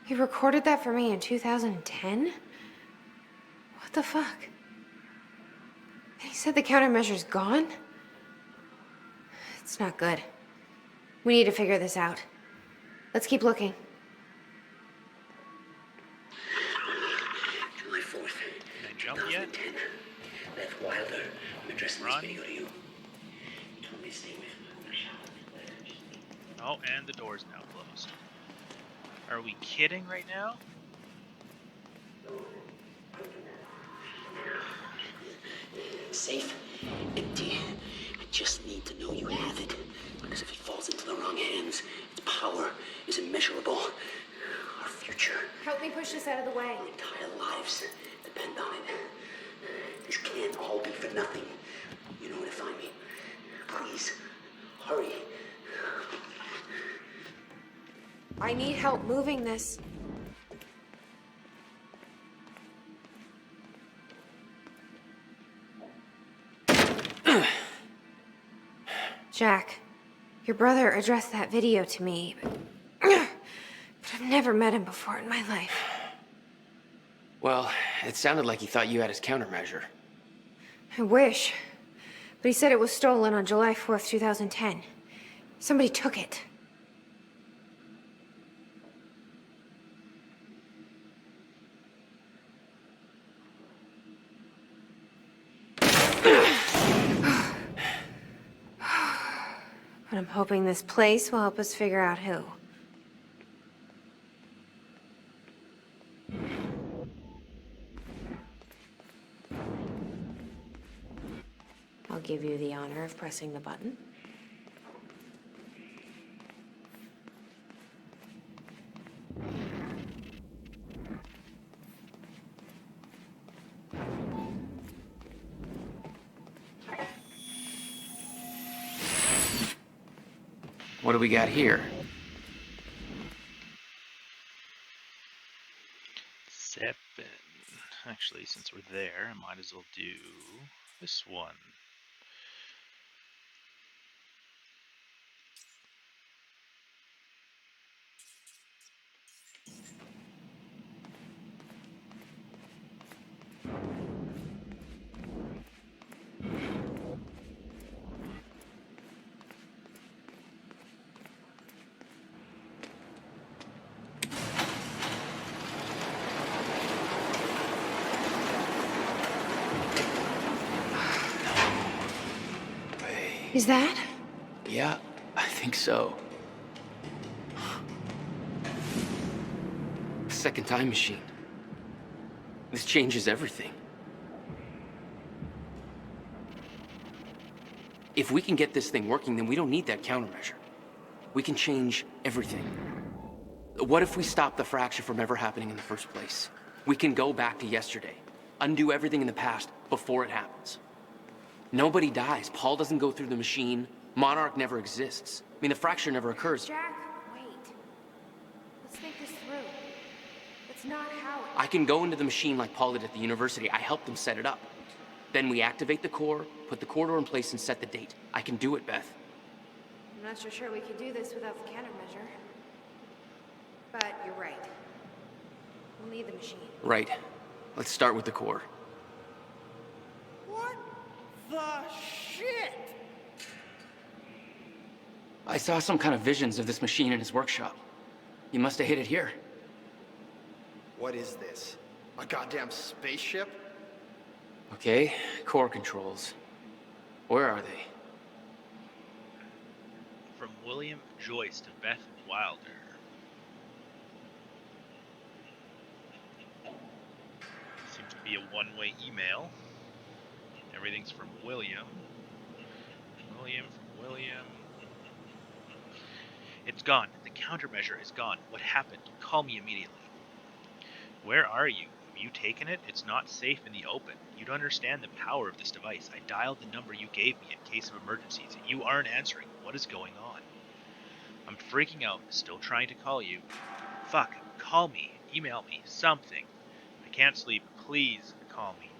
He recorded that for me in 2010? What the fuck? And he said the countermeasure's gone? It's not good. We need to figure this out. Let's keep looking. July 4th, Can I jump yet? 2010. Beth Wilder, I'm addressing Run. this video to you. You told me to stay away from my workshop. Oh, and the door's now closed. Are we kidding right now? Safe, empty. I just need to know you have it. Because if it falls into the wrong hands, its power is immeasurable. Our future, Help me push this out of the way. our entire lives depend on it. This can't all be for nothing. You know where to find me. Please, hurry. I need help moving this. Jack, your brother addressed that video to me, but I've never met him before in my life. Well, it sounded like he thought you had his countermeasure. I wish. But he said it was stolen on July 4th, 2010. Somebody took it. But I'm hoping this place will help us figure out who. I'll give you the honor of pressing the button. What do we got here? 7. Actually, since we're there, I might as well do this one. Is that? Yeah, I think so. Second time machine. This changes everything. If we can get this thing working, then we don't need that countermeasure. We can change everything. What if we stop the fracture from ever happening in the first place? We can go back to yesterday, undo everything in the past before it happens. Nobody dies. Paul doesn't go through the machine. Monarch never exists. I mean, the fracture never occurs. Jack, wait. Let's think this through. That's not how it... I can go into the machine like Paul did at the university. I helped them set it up. Then we activate the core, put the corridor in place, and set the date. I can do it, Beth. I'm not so sure we could do this without the countermeasure. But you're right. We'll need the machine. Right. Let's start with the core. What the shit? I saw some kind of visions of this machine in his workshop. You must have hit it here. What is this? A goddamn spaceship? Okay, core controls. Where are they? From William Joyce to Beth Wilder. Seems to be a one-way email. Everything's from William. William from William. It's gone. The countermeasure is gone. What happened? Call me immediately. Where are you? Have you taken it? It's not safe in the open. You don't understand the power of this device. I dialed the number you gave me in case of emergencies. You aren't answering. What is going on? I'm freaking out. Still trying to call you. Fuck. Call me. Email me. Something. I can't sleep. Please call me.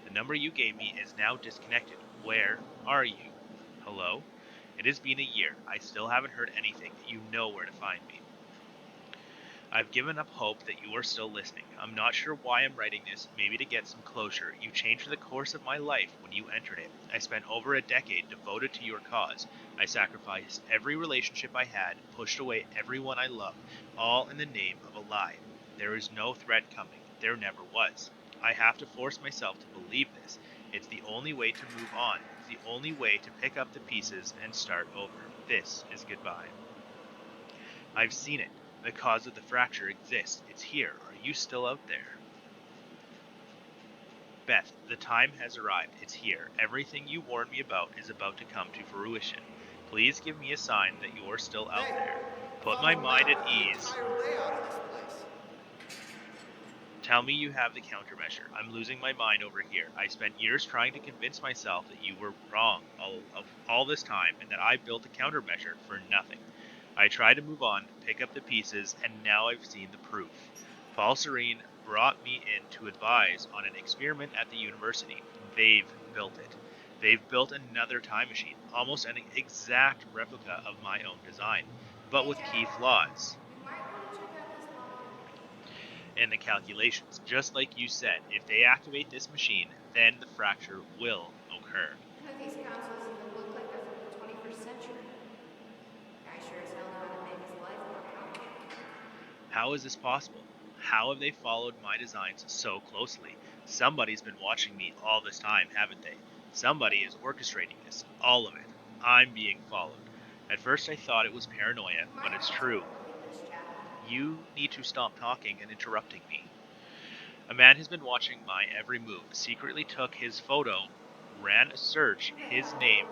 The number you gave me is now disconnected. Where are you? Hello? It has been a year. I still haven't heard anything. You know where to find me. I've given up hope that you are still listening. I'm not sure why I'm writing this, maybe to get some closure. You changed the course of my life when you entered it. I spent over a decade devoted to your cause. I sacrificed every relationship I had, pushed away everyone I loved, all in the name of a lie. There is no threat coming. There never was. I have to force myself to believe this. It's the only way to move on. It's the only way to pick up the pieces and start over. This is goodbye. I've seen it. The cause of the fracture exists. It's here. Are you still out there? Beth, the time has arrived. It's here. Everything you warned me about is about to come to fruition. Please give me a sign that you're still out there. Put my mind at ease. Tell me you have the countermeasure. I'm losing my mind over here. I spent years trying to convince myself that you were wrong all this time and that I built a countermeasure for nothing. I tried to move on, pick up the pieces, and now I've seen the proof. Paul Serene brought me in to advise on an experiment at the university. They've built it. They've built another time machine, almost an exact replica of my own design, but with key flaws in the calculations. Just like you said, if they activate this machine, then the fracture will occur. None of these consoles even look like they're from the 21st century. Guy sure as hell know how to make his life more complicated. How is this possible? How have they followed my designs so closely? Somebody's been watching me all this time, haven't they? Somebody is orchestrating this, all of it. I'm being followed. At first I thought it was paranoia, but it's true. You need to stop talking and interrupting me. A man has been watching my every move, secretly took his photo, ran a search, his name.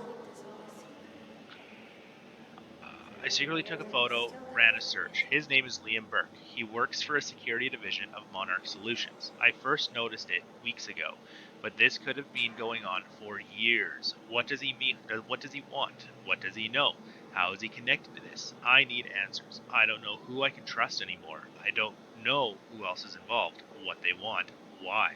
I secretly took a photo, ran a search. His name is Liam Burke. He works for a security division of Monarch Solutions. I first noticed it weeks ago, but this could have been going on for years. What does he mean? What does he want? What does he know? How is he connected to this? I need answers. I don't know who I can trust anymore. I don't know who else is involved, what they want, why.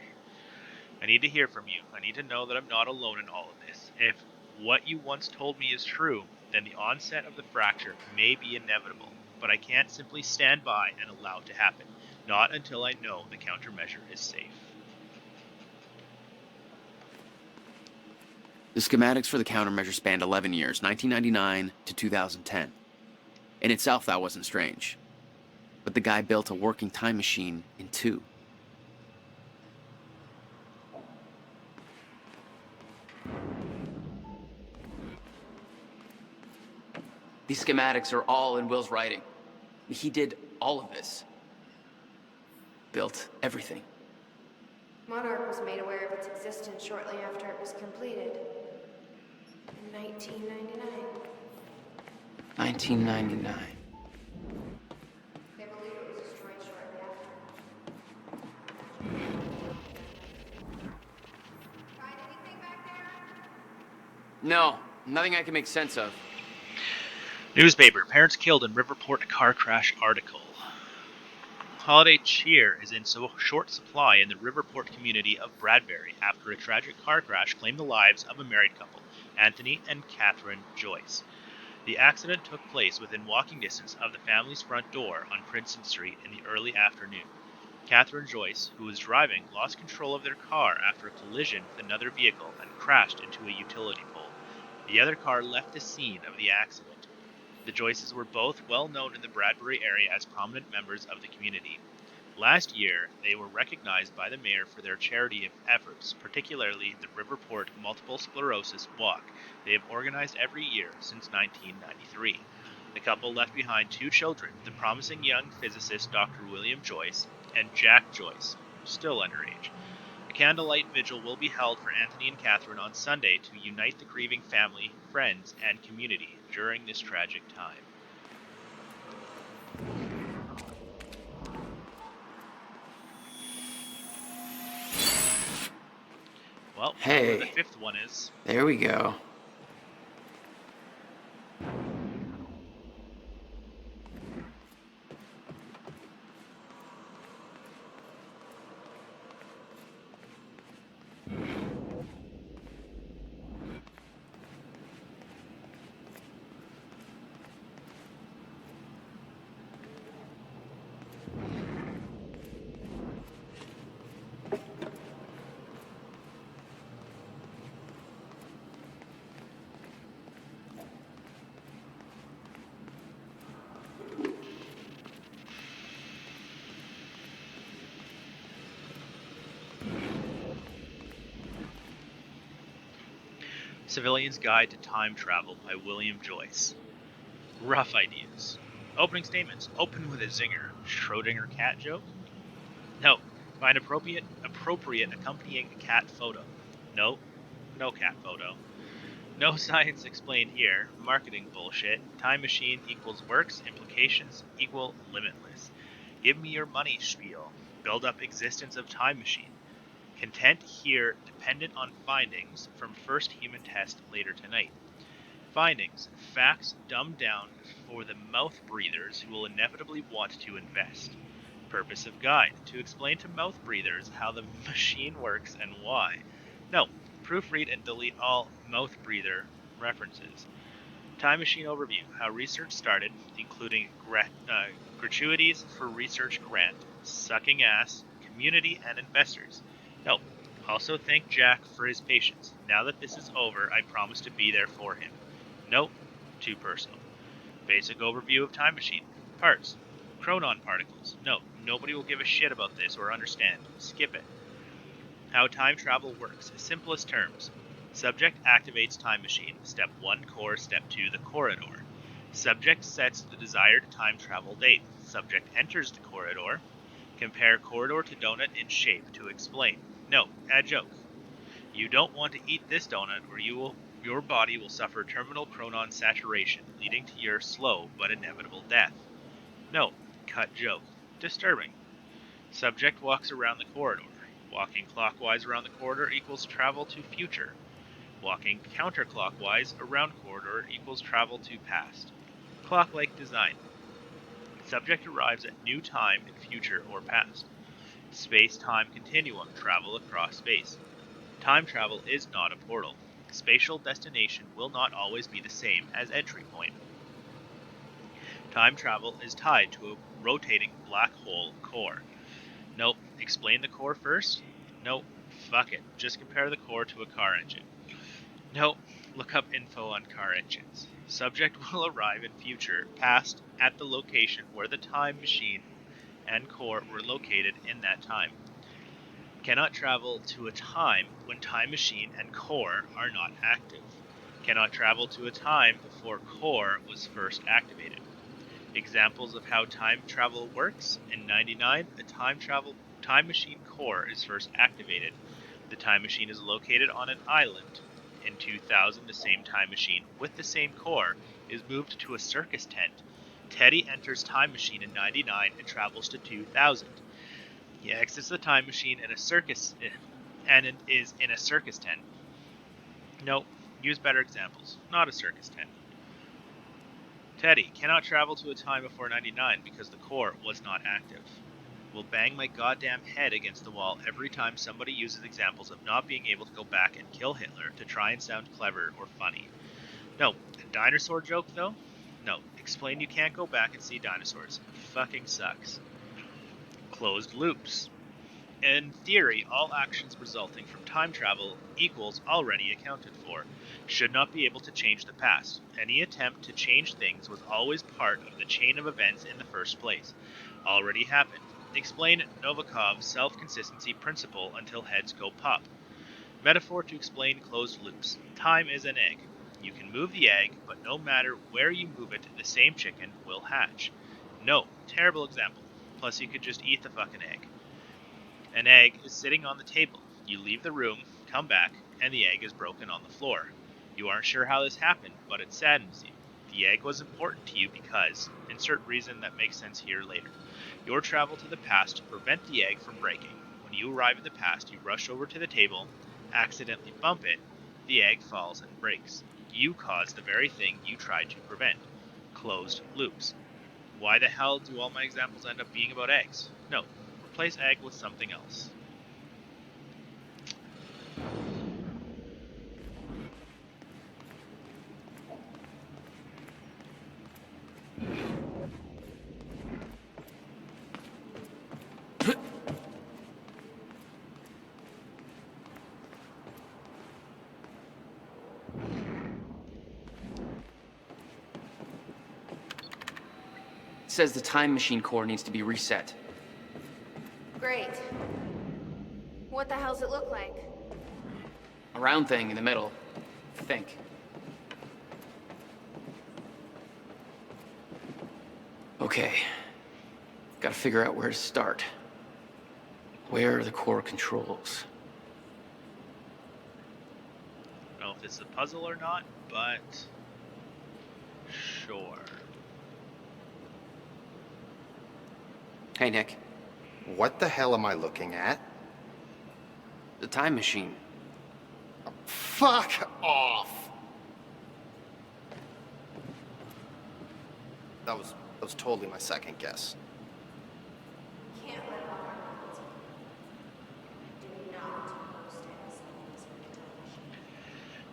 I need to hear from you. I need to know that I'm not alone in all of this. If what you once told me is true, then the onset of the fracture may be inevitable, but I can't simply stand by and allow it to happen. Not until I know the countermeasure is safe. The schematics for the countermeasure spanned 11 years, 1999 to 2010. In itself, that wasn't strange. But the guy built a working time machine in 2. These schematics are all in Will's writing. He did all of this. Built everything. Monarch was made aware of its existence shortly after it was completed. In 1999. 1999. They believe it was destroyed shortly after. Find anything back there? No, nothing I can make sense of. Newspaper, parents killed in Riverport car crash article. Holiday cheer is in short supply in the Riverport community of Bradbury after a tragic car crash claimed the lives of a married couple, Anthony and Catherine Joyce. The accident took place within walking distance of the family's front door on Princeton Street in the early afternoon. Catherine Joyce, who was driving, lost control of their car after a collision with another vehicle and crashed into a utility pole. The other car left the scene of the accident. The Joyces were both well known in the Bradbury area as prominent members of the community. Last year, they were recognized by the mayor for their charity efforts, particularly the Riverport Multiple Sclerosis Walk they have organized every year since 1993. The couple left behind 2 children, the promising young physicist Dr. William Joyce and Jack Joyce, still underage. A candlelight vigil will be held for Anthony and Catherine on Sunday to unite the grieving family, friends, and community during this tragic time. Well, Hey. the 5th one is. There we go. Civilian's Guide to Time Travel by William Joyce. Rough ideas. Opening statements. Open with a zinger. Schrodinger cat joke? No. Find appropriate accompanying cat photo. No. No cat photo. No science explained here. Marketing bullshit. Time machine equals works. Implications equal limitless. Give me your money spiel. Build up existence of time machine. Content here dependent on findings from first human test later tonight. Findings. Facts dumbed down for the mouth breathers who will inevitably want to invest. Purpose of guide. To explain to mouth breathers how the machine works and why. No. Proofread and delete all mouth breather references. Time machine overview. How research started, including gratuities for research grant, sucking ass, community, and investors. No. Also thank Jack for his patience. Now that this is over, I promise to be there for him. No. Too personal. Basic overview of time machine. Parts. Chronon particles. No. Nobody will give a shit about this or understand. Skip it. How time travel works. Simplest terms. Subject activates time machine. Step 1 core. Step 2 the corridor. Subject sets the desired time travel date. Subject enters the corridor. Compare corridor to donut in shape to explain. No, add joke. You don't want to eat this donut or your body will suffer terminal chronon saturation, leading to your slow but inevitable death. No, cut joke. Disturbing. Subject walks around the corridor. Walking clockwise around the corridor equals travel to future. Walking counterclockwise around corridor equals travel to past. Clock-like design. Subject arrives at new time in future or past. Space-time continuum, travel across space. Time travel is not a portal. Spatial destination will not always be the same as entry point. Time travel is tied to a rotating black hole core. Nope, explain the core first? Nope, fuck it, just compare the core to a car engine. Nope, look up info on car engines. Subject will arrive in future, past, at the location where the time machine and core were located in that time. Cannot travel to a time when time machine and core are not active. Cannot travel to a time before core was first activated. Examples of how time travel works: in 99, a time machine core is first activated. The time machine is located on an island. In 2000, the same time machine with the same core is moved to a circus tent. Teddy enters time machine in 99 and travels to 2000. He exits the time machine in a circus and is in a circus tent. Nope, use better examples. Not a circus tent. Teddy cannot travel to a time before 99 because the core was not active. Will bang my goddamn head against the wall every time somebody uses examples of not being able to go back and kill Hitler to try and sound clever or funny. No, a dinosaur joke though? No, explain you can't go back and see dinosaurs. Fucking sucks. Closed loops. In theory, all actions resulting from time travel equals already accounted for. Should not be able to change the past. Any attempt to change things was always part of the chain of events in the first place. Already happened. Explain Novikov's self-consistency principle until heads go pop. Metaphor to explain closed loops. Time is an egg. You can move the egg, but no matter where you move it, the same chicken will hatch. No, terrible example. Plus you could just eat the fucking egg. An egg is sitting on the table. You leave the room, come back, and the egg is broken on the floor. You aren't sure how this happened, but it saddens you. The egg was important to you because, insert reason that makes sense here later. Your travel to the past to prevent the egg from breaking. When you arrive in the past, you rush over to the table, accidentally bump it, the egg falls and breaks. You caused the very thing you tried to prevent. Closed loops. Why the hell do all my examples end up being about eggs? No, replace egg with something else. It says the time machine core needs to be reset. Great. What the hell's it look like? A round thing in the middle, I think. Okay. Gotta figure out where to start. Where are the core controls? I don't know if this is a puzzle or not, but sure. Hey, Nick. What the hell am I looking at? The time machine. Fuck off! That was totally my second guess.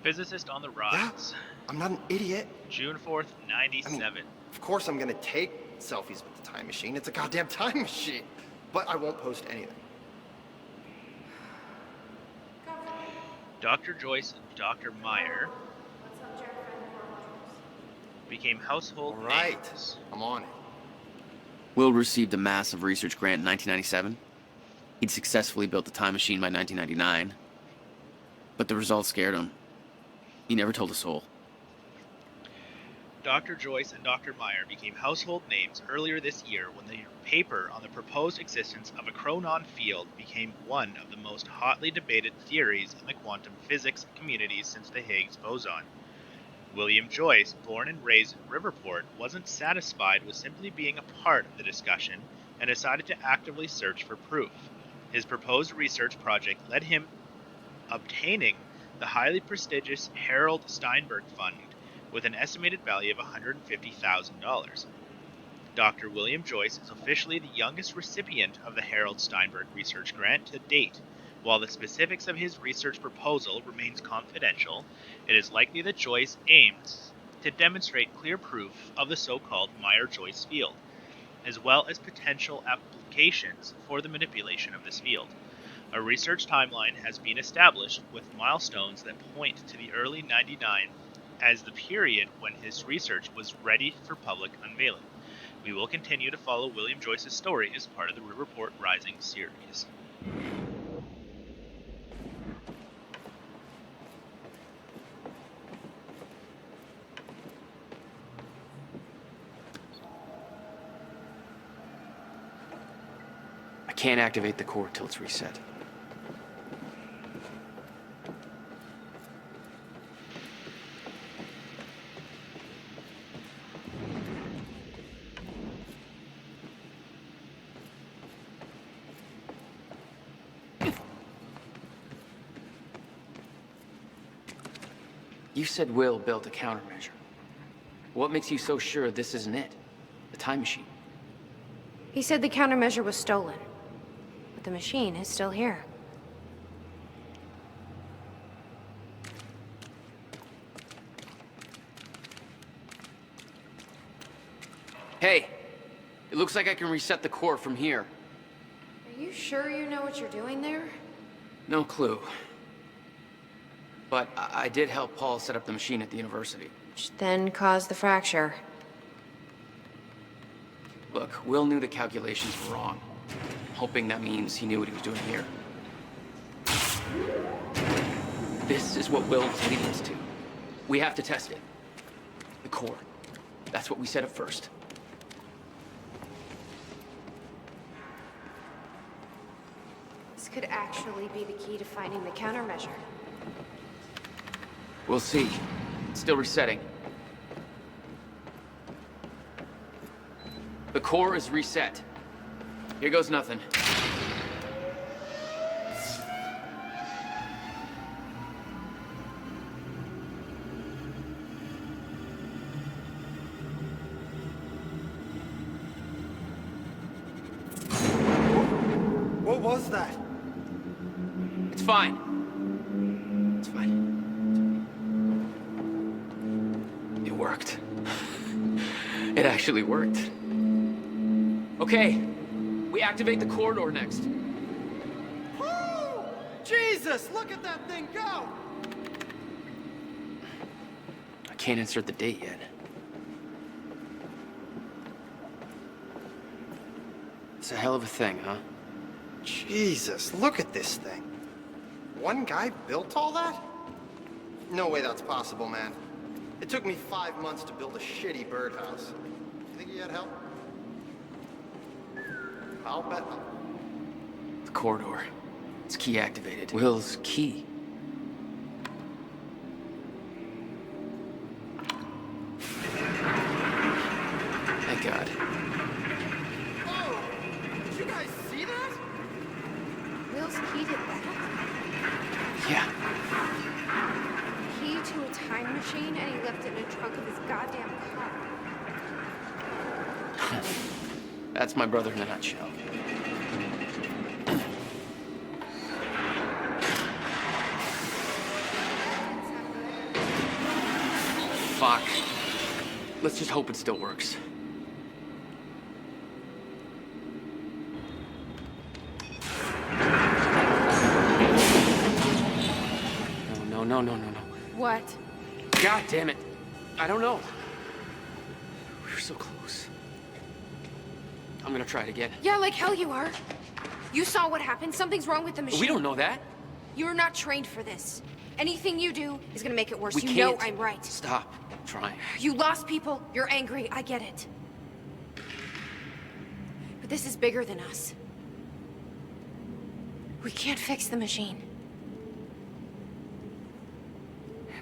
Physicist on the Yeah, rise. I'm not an idiot. June 4th, 97. I mean, of course I'm gonna take selfies with the time machine. It's a goddamn time machine. But I won't post anything. Dr. Joyce and Dr. Meyer became household Right. names. I'm on it. Will received a massive research grant in 1997. He'd successfully built the time machine by 1999. But the results scared him. He never told a soul. Dr. Joyce and Dr. Meyer became household names earlier this year when the paper on the proposed existence of a chronon field became one of the most hotly debated theories in the quantum physics community since the Higgs boson. William Joyce, born and raised in Riverport, wasn't satisfied with simply being a part of the discussion and decided to actively search for proof. His proposed research project led him obtaining the highly prestigious Harold Steinberg Fund with an estimated value of $150,000. Dr. William Joyce is officially the youngest recipient of the Harold Steinberg Research Grant to date. While the specifics of his research proposal remains confidential, it is likely that Joyce aims to demonstrate clear proof of the so-called Meyer-Joyce field, as well as potential applications for the manipulation of this field. A research timeline has been established with milestones that point to the early 99 as the period when his research was ready for public unveiling. We will continue to follow William Joyce's story as part of the Riverport Rising series. I can't activate the core till it's reset. You said Will built a countermeasure. What makes you so sure this isn't it? The time machine? He said the countermeasure was stolen. But the machine is still here. Hey, it looks like I can reset the core from here. Are you sure you know what you're doing there? No clue. But I did help Paul set up the machine at the university. Which then caused the fracture. Look, Will knew the calculations were wrong. Hoping that means he knew what he was doing here. This is what Will was leading us to. We have to test it. The core. That's what we set up first. This could actually be the key to finding the countermeasure. We'll see. It's still resetting. The core is reset. Here goes nothing. What was that? It's fine. It's fine. It worked. It actually worked. Okay, we activate the corridor next. Woo! Jesus, look at that thing go! I can't insert the date yet. It's a hell of a thing, huh? Jesus, look at this thing. One guy built all that? No way that's possible, man. It took me 5 months to build a shitty birdhouse. You think he had help? I'll bet not. The corridor. It's key activated. Will's key. Thank God. Oh! Did you guys see that? Will's key did that? Yeah. Key to a time machine, and he left it in the trunk of his goddamn car. That's my brother in a nutshell. Fuck. Let's just hope it still works. No. What? God damn it. I don't know. We were so close. I'm gonna try it again. Yeah, like hell you are. You saw what happened. Something's wrong with the machine. We don't know that. You're not trained for this. Anything you do is gonna make it worse. We You can't. know I'm right. Stop trying. You lost people. You're angry. I get it. But this is bigger than us. We can't fix the machine.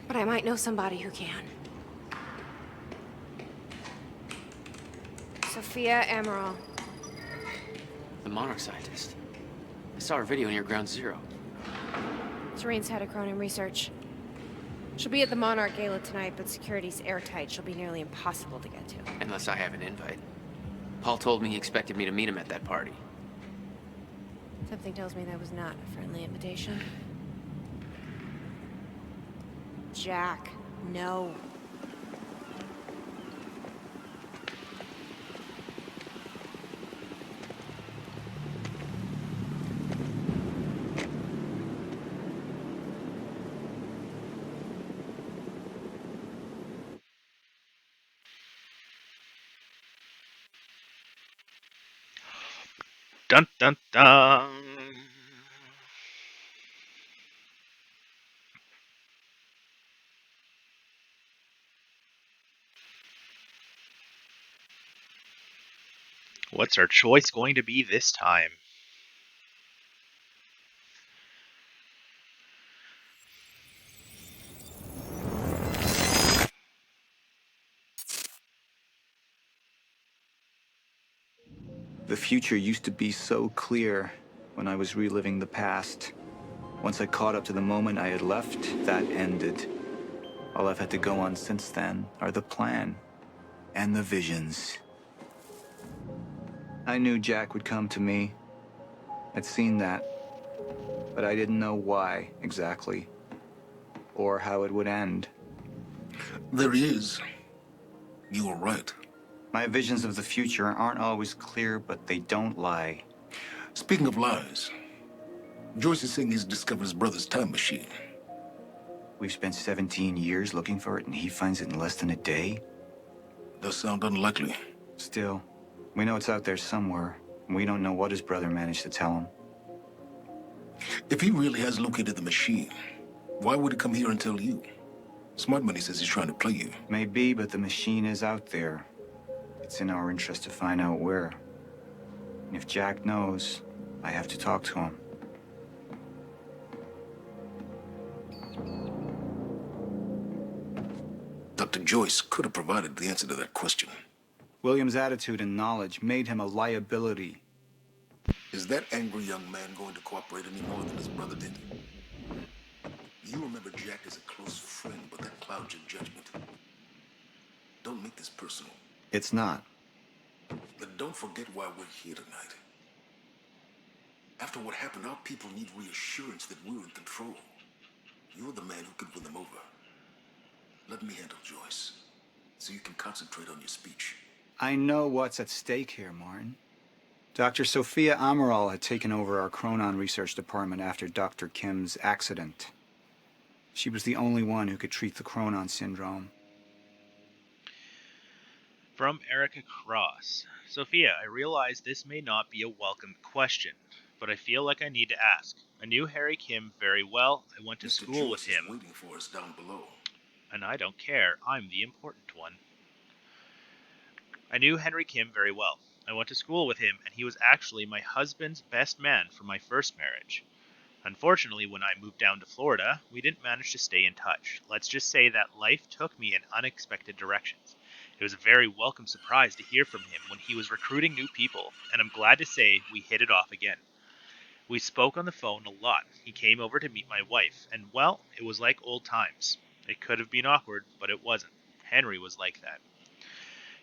But I might know somebody who can. Sophia Amaral. The Monarch scientist. I saw her video near Ground Zero. Serene's head of Cronin Research. She'll be at the Monarch Gala tonight, but security's airtight. She'll be nearly impossible to get to. Unless I have an invite. Paul told me he expected me to meet him at that party. Something tells me that was not a friendly invitation. Jack, no. Dun dun dun. What's our choice going to be this time? The future used to be so clear when I was reliving the past. Once I caught up to the moment I had left, that ended. All I've had to go on since then are the plan and the visions. I knew Jack would come to me. I'd seen that, but I didn't know why exactly, or how it would end. There he is. You were right. My visions of the future aren't always clear, but they don't lie. Speaking of lies, Joyce is saying he's discovered his brother's time machine. We've spent 17 years looking for it, and he finds it in less than a day? Does sound unlikely. Still, we know it's out there somewhere, and we don't know what his brother managed to tell him. If he really has located the machine, why would he come here and tell you? Smart Money says he's trying to play you. Maybe, but the machine is out there. It's in our interest to find out where. And if Jack knows, I have to talk to him. Dr. Joyce could have provided the answer to that question. William's attitude and knowledge made him a liability. Is that angry young man going to cooperate any more than his brother did? You remember Jack as a close friend, but that clouds your judgment. Don't make this personal. It's not. But don't forget why we're here tonight. After what happened, our people need reassurance that we're in control. You're the man who could win them over. Let me handle Joyce, so you can concentrate on your speech. I know what's at stake here, Martin. Dr. Sophia Amaral had taken over our Chronon research department after Dr. Kim's accident. She was the only one who could treat the Chronon syndrome. From Erica Cross. Sophia, I realize this may not be a welcome question, but I feel like I need to ask. I knew Harry Kim very well. I went to school with him. Waiting for us down below. And I don't care. I'm the important one. I knew Henry Kim very well. I went to school with him, and he was actually my husband's best man from my first marriage. Unfortunately, when I moved down to Florida, we didn't manage to stay in touch. Let's just say that life took me in unexpected directions. It was a very welcome surprise to hear from him when he was recruiting new people, and I'm glad to say we hit it off again. We spoke on the phone a lot. He came over to meet my wife, and well, it was like old times. It could have been awkward, but it wasn't. Henry was like that.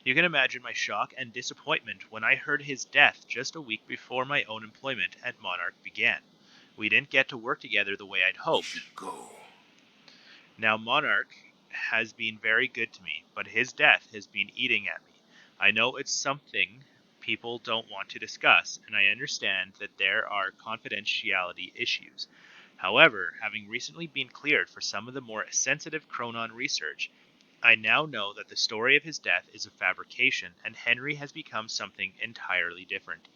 You can imagine my shock and disappointment when I heard his death just a week before my own employment at Monarch began. We didn't get to work together the way I'd hoped. We should go. Now, Monarch has been very good to me, but his death has been eating at me. I know it's something people don't want to discuss, and I understand that there are confidentiality issues. However, having recently been cleared for some of the more sensitive Chronon research, I now know that the story of his death is a fabrication, and Henry has become something entirely different.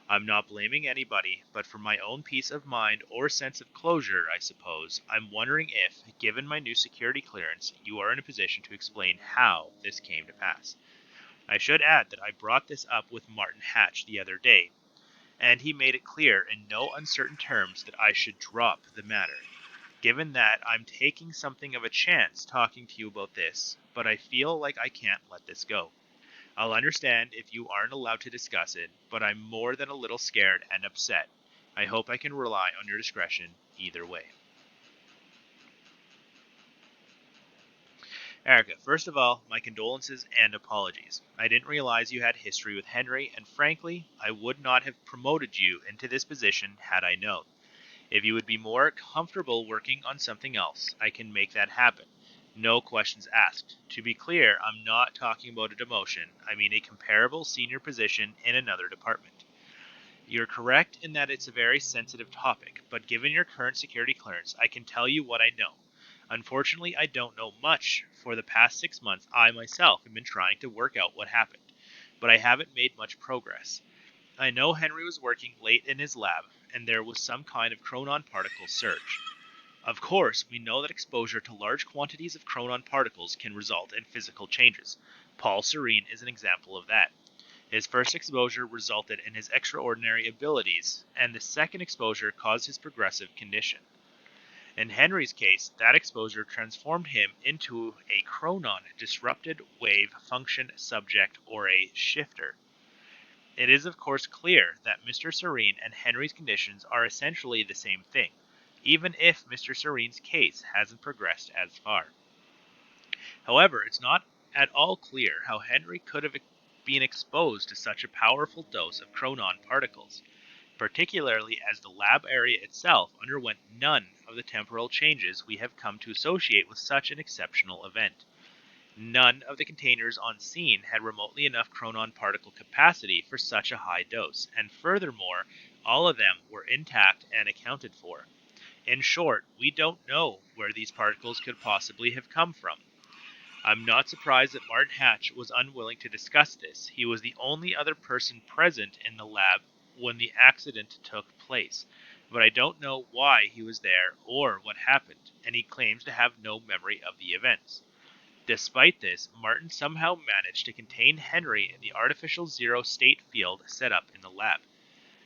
I'm not blaming anybody, but for my own peace of mind or sense of closure, I suppose, I'm wondering if, given my new security clearance, you are in a position to explain how this came to pass. I should add that I brought this up with Martin Hatch the other day, and he made it clear in no uncertain terms that I should drop the matter. Given that, I'm taking something of a chance talking to you about this, but I feel like I can't let this go. I'll understand if you aren't allowed to discuss it, but I'm more than a little scared and upset. I hope I can rely on your discretion either way. Erica, first of all, my condolences and apologies. I didn't realize you had history with Henry, and frankly, I would not have promoted you into this position had I known. If you would be more comfortable working on something else, I can make that happen. No questions asked. To be clear, I'm not talking about a demotion. I mean a comparable senior position in another department. You're correct in that it's a very sensitive topic, but given your current security clearance, I can tell you what I know. Unfortunately, I don't know much. For the past 6 months, I myself have been trying to work out what happened, but I haven't made much progress. I know Henry was working late in his lab, and there was some kind of chronon particle surge. Of course, we know that exposure to large quantities of chronon particles can result in physical changes. Paul Serene is an example of that. His first exposure resulted in his extraordinary abilities, and the second exposure caused his progressive condition. In Henry's case, that exposure transformed him into a chronon disrupted wave function subject, or a shifter. It is of course clear that Mr. Serene and Henry's conditions are essentially the same thing, even if Mr. Serene's case hasn't progressed as far. However, it's not at all clear how Henry could have been exposed to such a powerful dose of chronon particles, particularly as the lab area itself underwent none of the temporal changes we have come to associate with such an exceptional event. None of the containers on scene had remotely enough chronon particle capacity for such a high dose, and furthermore, all of them were intact and accounted for. In short, we don't know where these particles could possibly have come from. I'm not surprised that Martin Hatch was unwilling to discuss this. He was the only other person present in the lab when the accident took place, but I don't know why he was there or what happened, and he claims to have no memory of the events. Despite this, Martin somehow managed to contain Henry in the artificial zero-state field set up in the lab.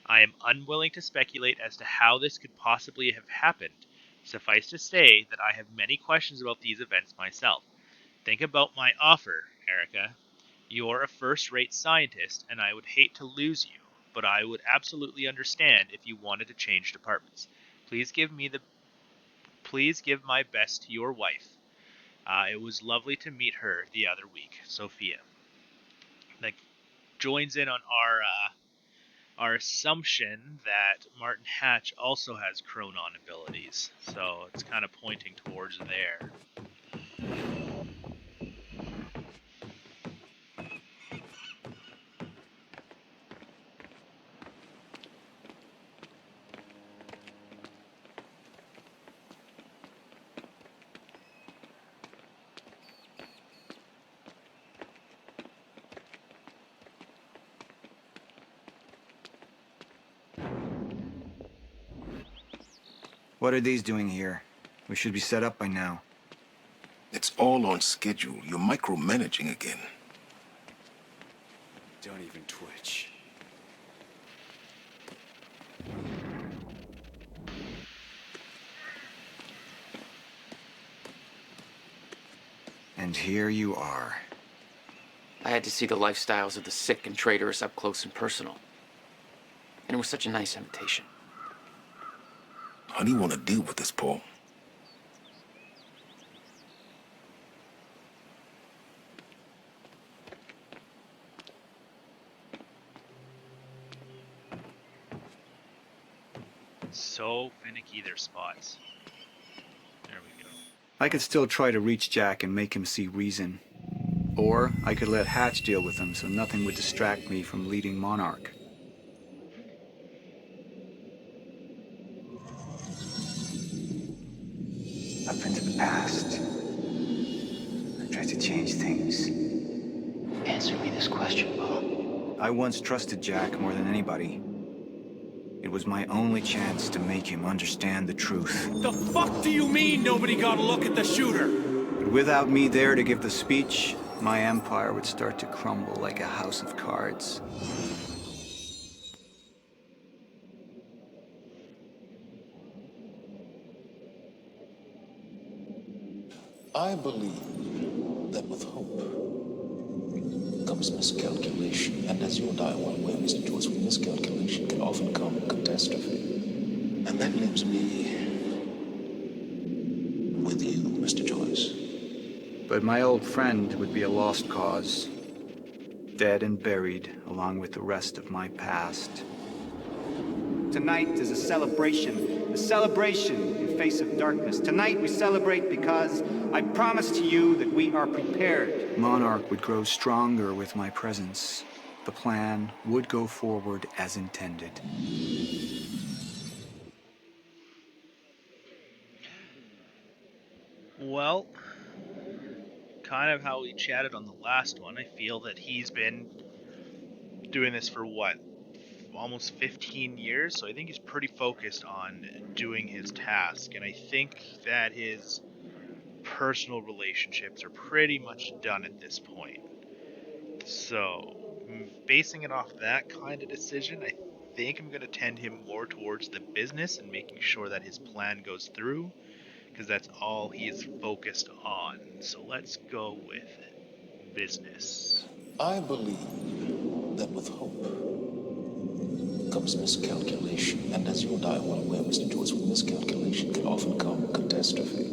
I am unwilling to speculate as to how this could possibly have happened. Suffice to say that I have many questions about these events myself. Think about my offer, Erica. You're a first-rate scientist, and I would hate to lose you, but I would absolutely understand if you wanted to change departments. Please give my best to your wife. It was lovely to meet her the other week, Sophia. That joins in on our assumption that Martin Hatch also has chronon abilities, so it's kind of pointing towards there. What are these doing here? We should be set up by now. It's all on schedule. You're micromanaging again. Don't even twitch. And here you are. I had to see the lifestyles of the sick and traitorous up close and personal. And it was such a nice invitation. How do you want to deal with this, Paul? So finicky their spots. There we go. I could still try to reach Jack and make him see reason. Or I could let Hatch deal with him so nothing would distract me from leading Monarch. Up into the past. I tried to change things. Answer me this question, Paul. I once trusted Jack more than anybody. It was my only chance to make him understand the truth. The fuck do you mean nobody got a look at the shooter? But without me there to give the speech, my empire would start to crumble like a house of cards. I believe that with hope comes miscalculation, and as you and I are well aware, Mr. Joyce, with miscalculation can often come catastrophe. And that leaves me with you, Mr. Joyce. But my old friend would be a lost cause, dead and buried along with the rest of my past. Tonight is a celebration in face of darkness. Tonight we celebrate because I promise to you that we are prepared. Monarch would grow stronger with my presence. The plan would go forward as intended. Well, kind of how we chatted on the last one. I feel that he's been doing this for what? Almost 15 years, so I think he's pretty focused on doing his task, and I think that his personal relationships are pretty much done at this point. So, basing it off that kind of decision, I think I'm going to tend him more towards the business and making sure that his plan goes through, because that's all he is focused on. So let's go with business. I believe that with hope comes miscalculation. And as you and I are well aware, Mr. Joyce, with miscalculation can often come catastrophe.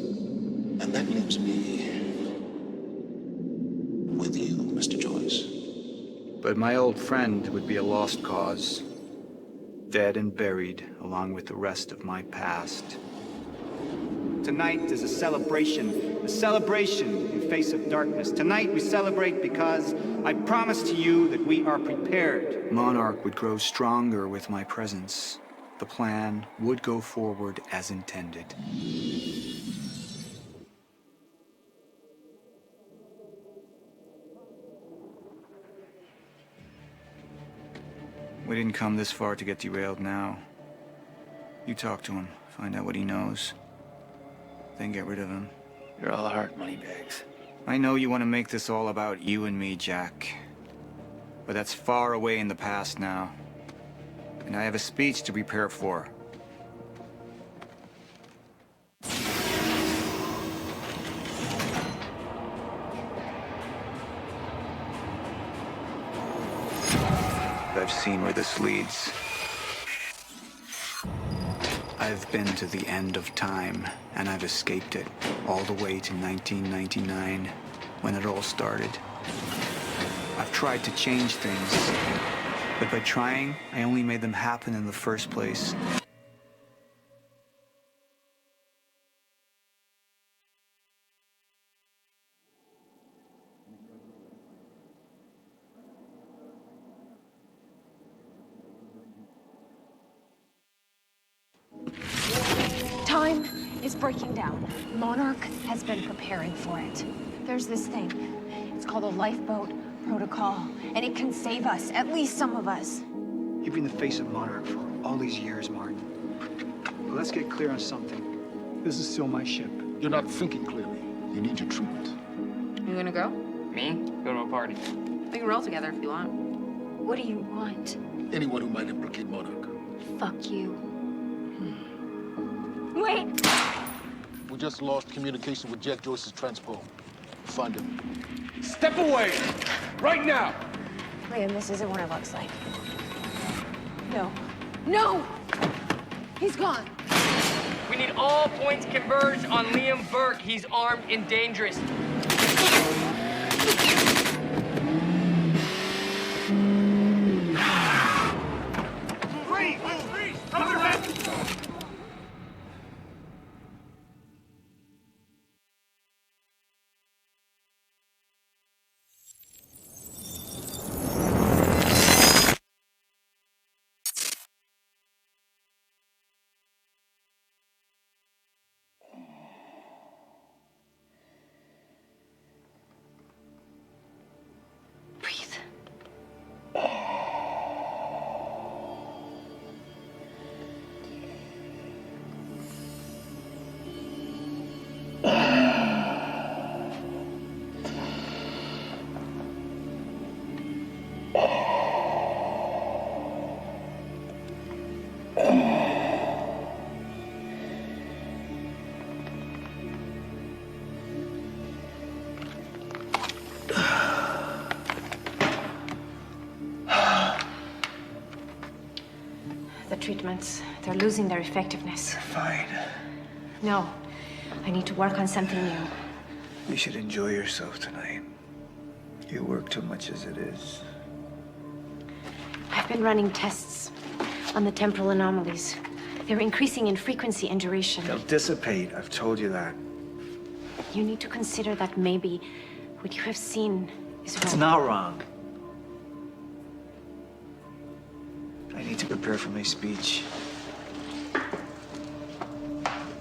And that leaves me with you, Mr. Joyce. But my old friend would be a lost cause, dead and buried along with the rest of my past. Tonight is a celebration in face of darkness. Tonight we celebrate because I promise to you that we are prepared. Monarch would grow stronger with my presence. The plan would go forward as intended. We didn't come this far to get derailed now. You talk to him, find out what he knows. Then get rid of him. You're all heart, Moneybags. I know you want to make this all about you and me, Jack. But that's far away in the past now. And I have a speech to prepare for. I've seen where this leads. I've been to the end of time, and I've escaped it, all the way to 1999, when it all started. I've tried to change things, but by trying, I only made them happen in the first place. Time is breaking down. Monarch has been preparing for it. There's this thing. It's called a lifeboat protocol, and it can save us, at least some of us. You've been the face of Monarch for all these years, Martin. But let's get clear on something. This is still my ship. You're not thinking clearly. You need your treatment. You gonna go? Me? Go to a party. We can roll together if you want. What do you want? Anyone who might implicate Monarch. Fuck you. Wait! We just lost communication with Jet Joyce's transpo. Find him. Step away! Right now! Liam, this isn't what it looks like. No. No! He's gone. We need all points converged on Liam Burke. He's armed and dangerous. The treatments, they're losing their effectiveness. Fine. No, I need to work on something new. You should enjoy yourself tonight. You work too much as it is. I've been running tests on the temporal anomalies. They're increasing in frequency and duration. They'll dissipate, I've told you that. You need to consider that maybe what you have seen is wrong. It's not wrong. I need to prepare for my speech.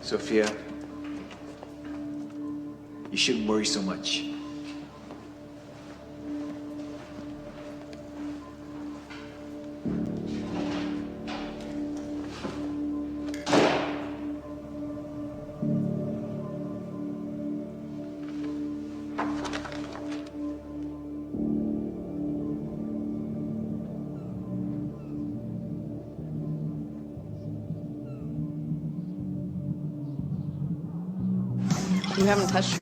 Sophia, you shouldn't worry so much. You haven't touched.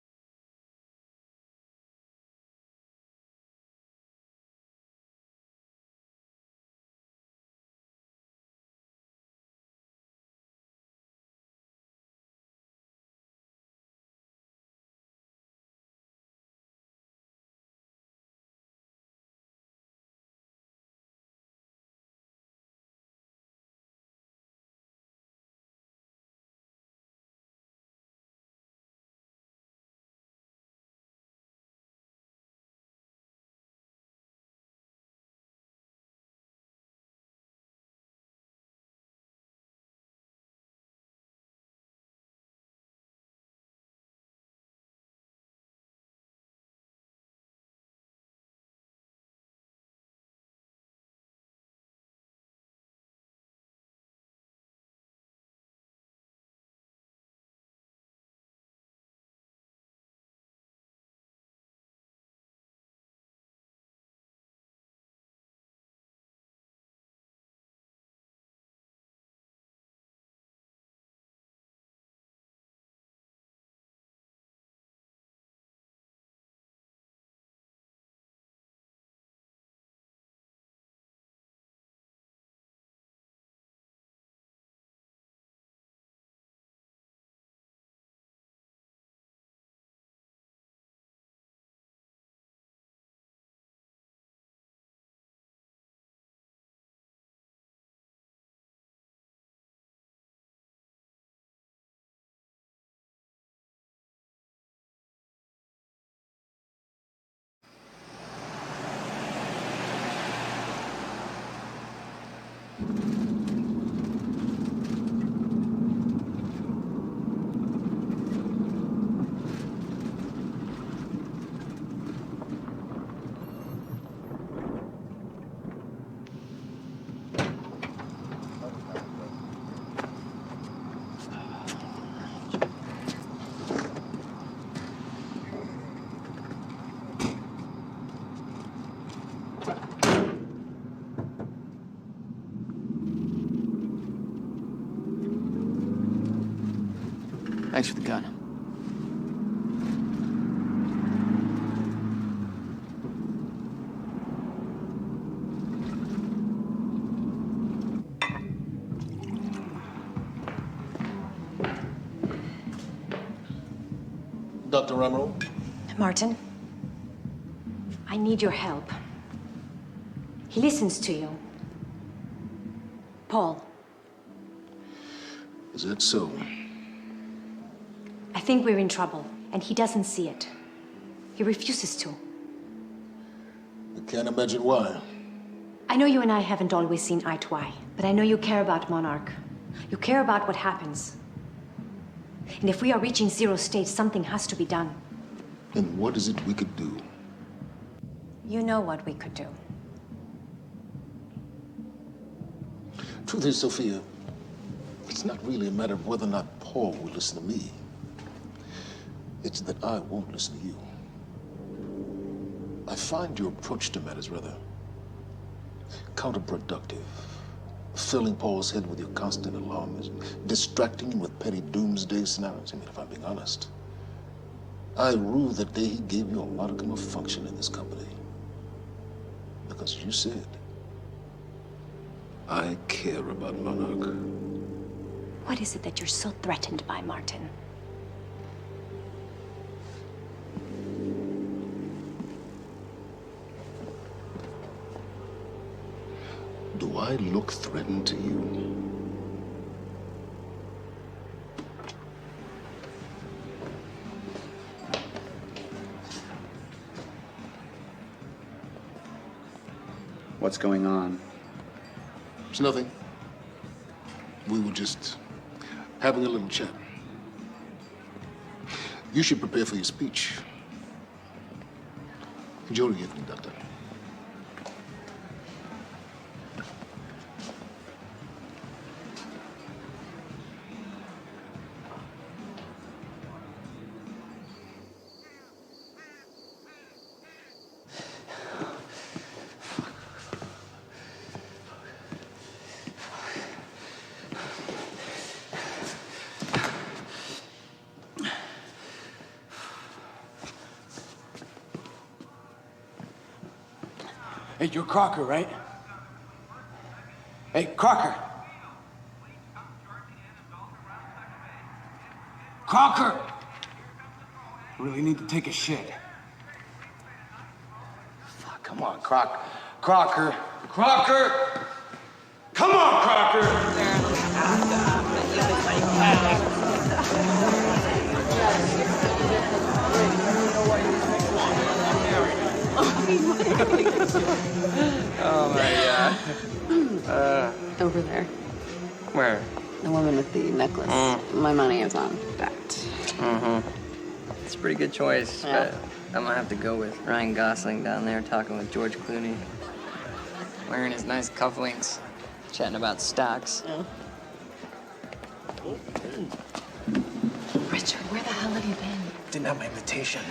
Thanks for the gun. Dr. Emerald? Martin, I need your help. He listens to you. Paul. Is that so? I think we're in trouble, and he doesn't see it. He refuses to. I can't imagine why. I know you and I haven't always seen eye to eye, but I know you care about Monarch. You care about what happens. And if we are reaching zero state, something has to be done. And what is it we could do? You know what we could do. Truth is, Sophia, it's not really a matter of whether or not Paul will listen to me. It's that I won't listen to you. I find your approach to matters rather counterproductive. Filling Paul's head with your constant alarmism, distracting him with petty doomsday scenarios. I mean, if I'm being honest, I rue that day he gave you a modicum of function in this company. Because you said, I care about Monarch. What is it that you're so threatened by, Martin? I look threatened to you? What's going on? It's nothing. We were just having a little chat. You should prepare for your speech. Enjoy the evening, Doctor. Hey, you're Crocker, right? Hey, Crocker! Crocker! I really need to take a shit. Fuck, come on, Crocker. Crocker! Crocker! Come on, Crocker! Oh my god. Over there. Where? The woman with the necklace. My money is on that. It's a pretty good choice, Yeah. but I'm gonna have to go with Ryan Gosling down there talking with George Clooney. Wearing his nice cufflinks, chatting about stocks. Yeah. Richard, where the hell have you been? Didn't have my invitation.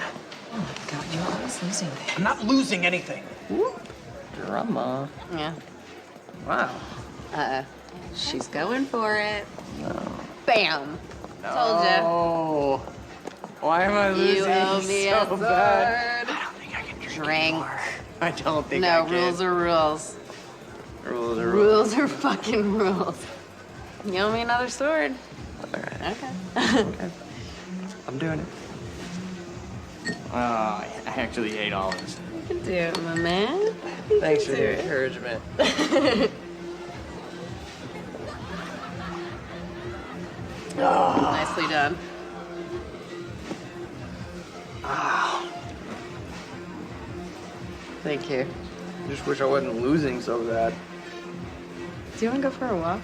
Oh my god, you're always losing things. I'm not losing anything. Drama. Yeah. Wow. She's going for it. No. Bam! Told ya. Oh. Why am I losing You owe me so a sword. bad? I don't think I can drink Drink. anymore. I don't think I No, can. rules are rules. Rules are rules. Rules are fucking rules. You owe me another sword. All right. Okay. Okay. I'm doing it. Oh, I actually hate olives. You can do it, my man. Thanks for do the it. encouragement. Nicely done. Thank you. Just wish I wasn't losing so bad. Do you want to go for a walk?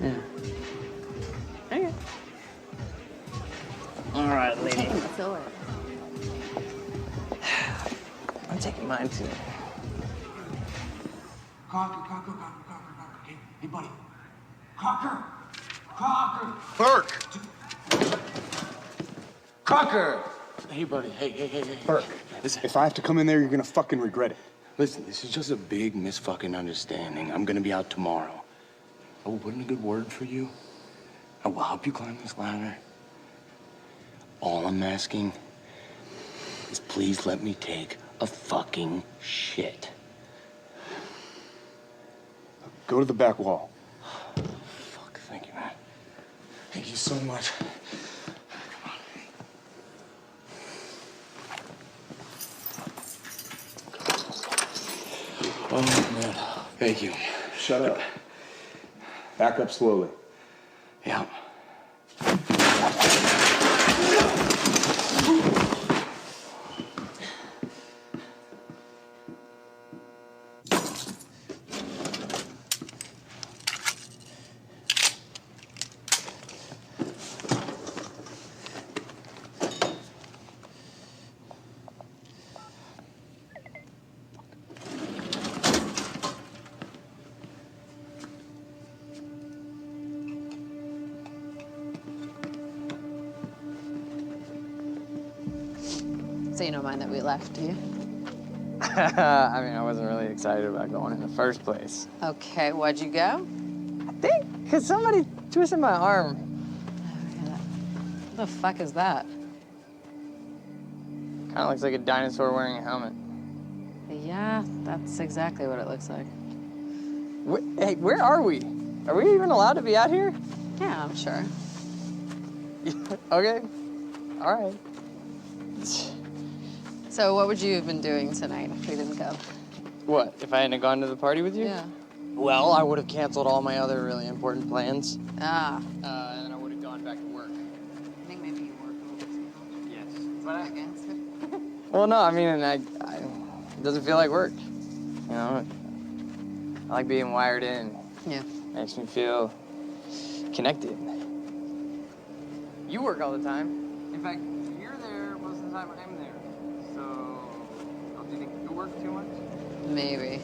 Yeah. Okay. All right, lady. Taking the sword. I'm taking mine too. Crocker. Hey, buddy. Crocker! Burke! Crocker! Hey, buddy. Hey. Burke, Listen. if I have to come in there, you're gonna fucking regret it. Listen, this is just a big misfucking understanding. I'm gonna be out tomorrow. I will put in a good word for you. I will help you climb this ladder. All I'm asking is please let me take a fucking shit. Go to the back wall. Fuck, thank you, man. Thank you so much. Oh, man. Thank you. Shut up. Back up slowly. Yeah. So you don't mind that we left, do you? I mean, I wasn't really excited about going in the first place. Okay, why'd you go? I think because somebody twisted my arm. What the fuck is that? Kind of looks like a dinosaur wearing a helmet. Yeah, that's exactly what it looks like. Hey, where are we? Are we even allowed to be out here? Yeah, I'm sure. Okay. All right. So what would you have been doing tonight if we didn't go? What, if I hadn't gone to the party with you? Yeah. Well, I would have canceled all my other really important plans. Ah. And then I would have gone back to work. I think maybe you work a little too much. Yes. But I against it. Well, no, I mean, it doesn't feel like work. You know, I like being wired in. Yeah. Makes me feel connected. You work all the time. In fact, you're there most of the time I'm there. So, don't you think you work too much? Maybe.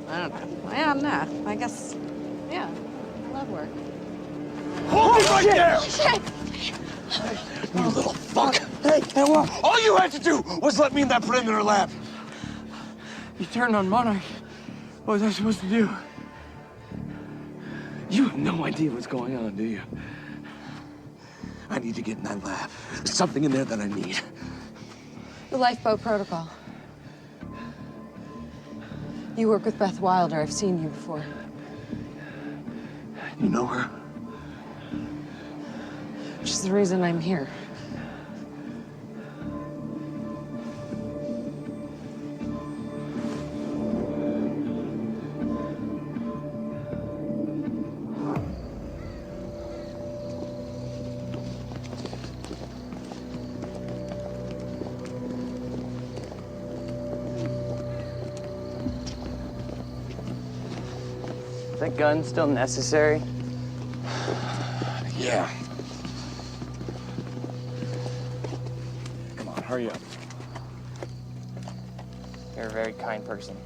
I don't know. Yeah, no. I guess, yeah. I love work. Hold me right there! Shit! You little fuck! Hey, all you had to do was let me in that perimeter lab. You turned on Monarch. What was I supposed to do? You have no idea what's going on, do you? I need to get in that lab. There's something in there that I need. The lifeboat protocol. You work with Beth Wilder. I've seen you before. You know her? Which is the reason I'm here. Is that gun still necessary? Yeah. Come on, hurry up. You're a very kind person.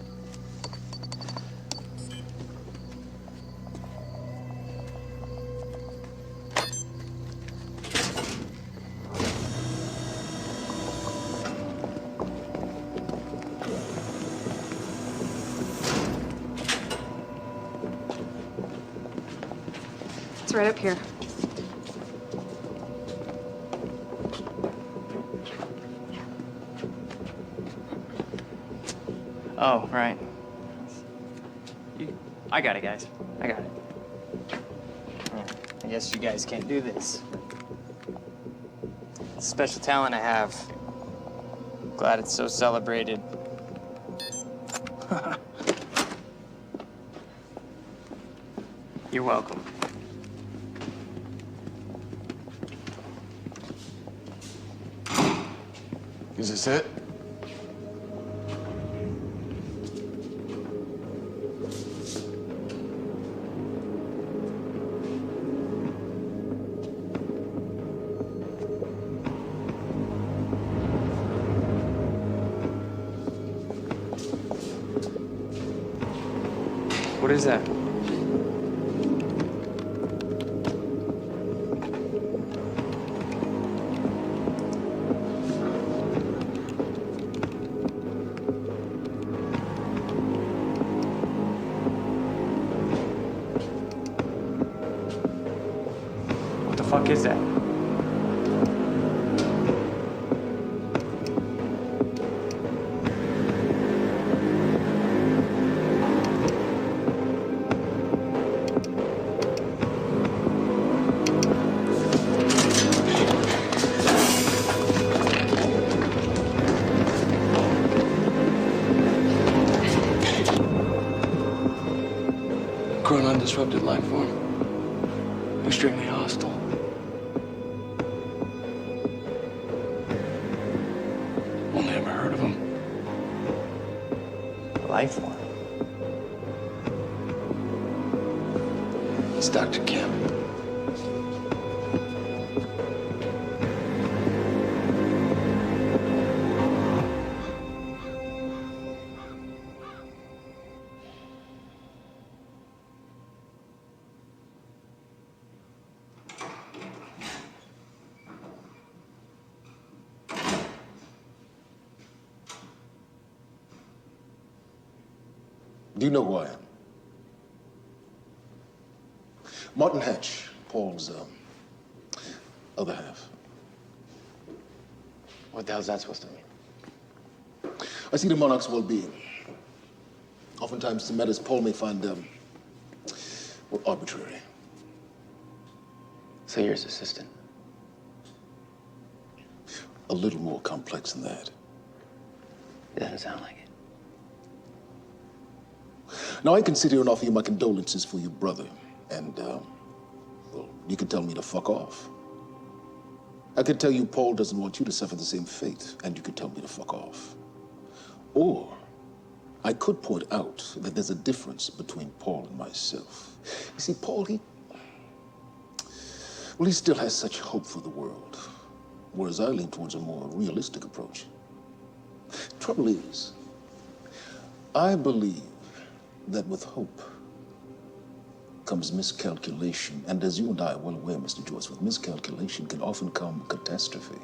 It's right up here. Oh, right. I got it, guys. I got it. Yeah, I guess you guys can't do this. It's a special talent I have. Glad it's so celebrated. You're welcome. Is this it? What is that? What the fuck is that? Grown undisrupted life form. Extremely hostile. Only ever heard of him. Life form. It's Dr. Kim. Do you know who I am? Martin Hatch, Paul's other half. What the hell's that supposed to mean? I see the Monarch's well-being. Oftentimes, the matters Paul may find were arbitrary. So you're his assistant? A little more complex than that. It doesn't sound like it. Now, I can sit here and offer you my condolences for your brother, and, well, you can tell me to fuck off. I could tell you Paul doesn't want you to suffer the same fate, and you could tell me to fuck off. Or I could point out that there's a difference between Paul and myself. You see, Paul, he still has such hope for the world, whereas I lean towards a more realistic approach. Trouble is, I believe that with hope comes miscalculation, and as you and I are well aware, Mr. Joyce, with miscalculation can often come catastrophe.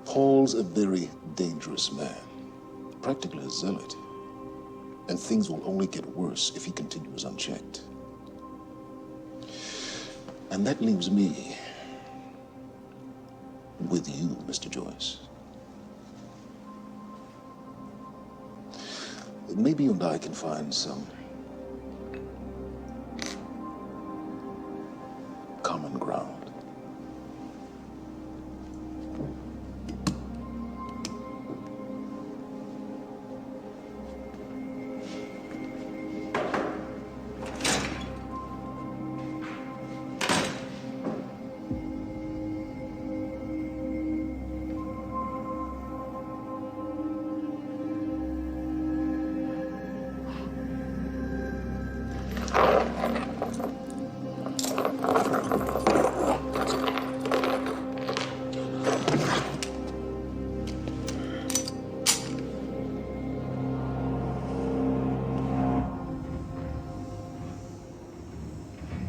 Paul's a very dangerous man, practically a zealot, and things will only get worse if he continues unchecked. And that leaves me with you, Mr. Joyce. Maybe you and I can find some common ground.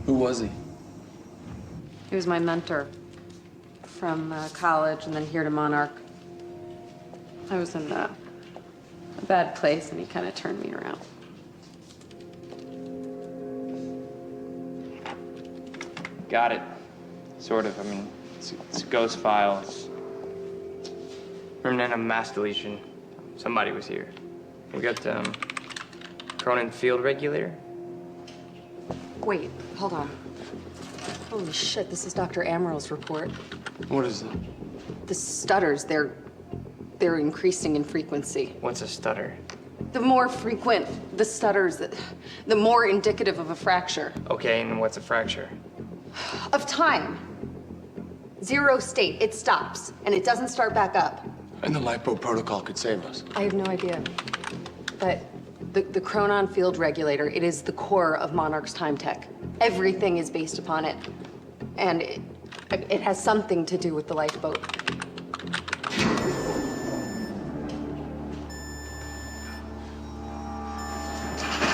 Who was he? He was my mentor from college and then here to Monarch. I was in a bad place and he kind of turned me around. Got it. Sort of. I mean, it's a ghost file. It's remnant of mass deletion. Somebody was here. We got Cronin Field Regulator. Wait, hold on. Holy shit, this is Dr. Amaril's report. What is it? The stutters, they're increasing in frequency. What's a stutter? The more frequent the stutters, the more indicative of a fracture. Okay, and what's a fracture? Of time. Zero state, it stops, and it doesn't start back up. And the LiPo protocol could save us. I have no idea. But the Cronin Field Regulator, it is the core of Monarch's time tech. Everything is based upon it. And it has something to do with the lifeboat.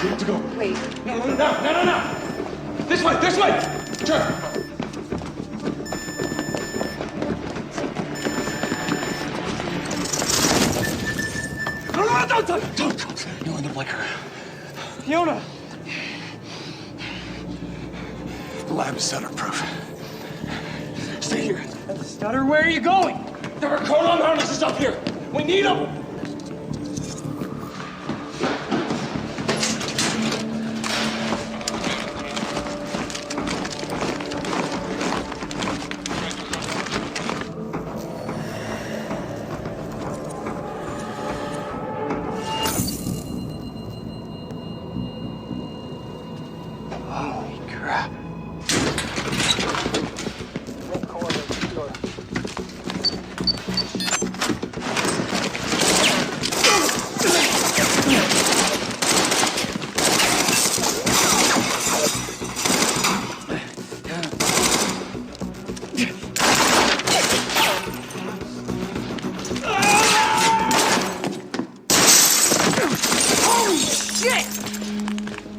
We have to go. Wait. No. This way. Turn. No, don't. You'll end up like her. Fiona! The lab is stutter-proof. Stay here. Stutter, where are you going? There are Cronin harnesses up here. We need them.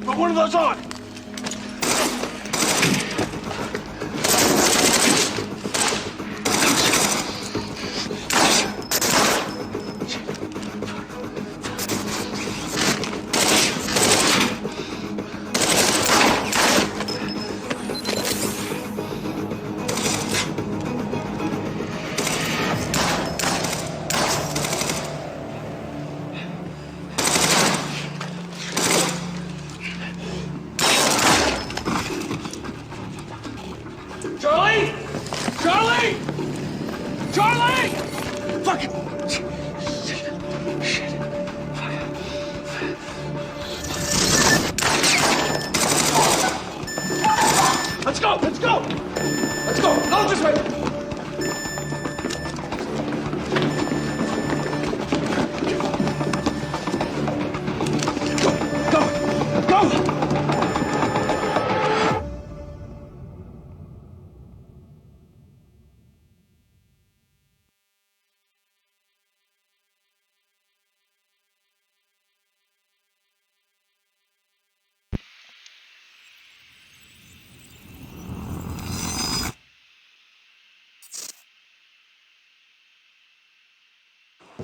Put one of those on!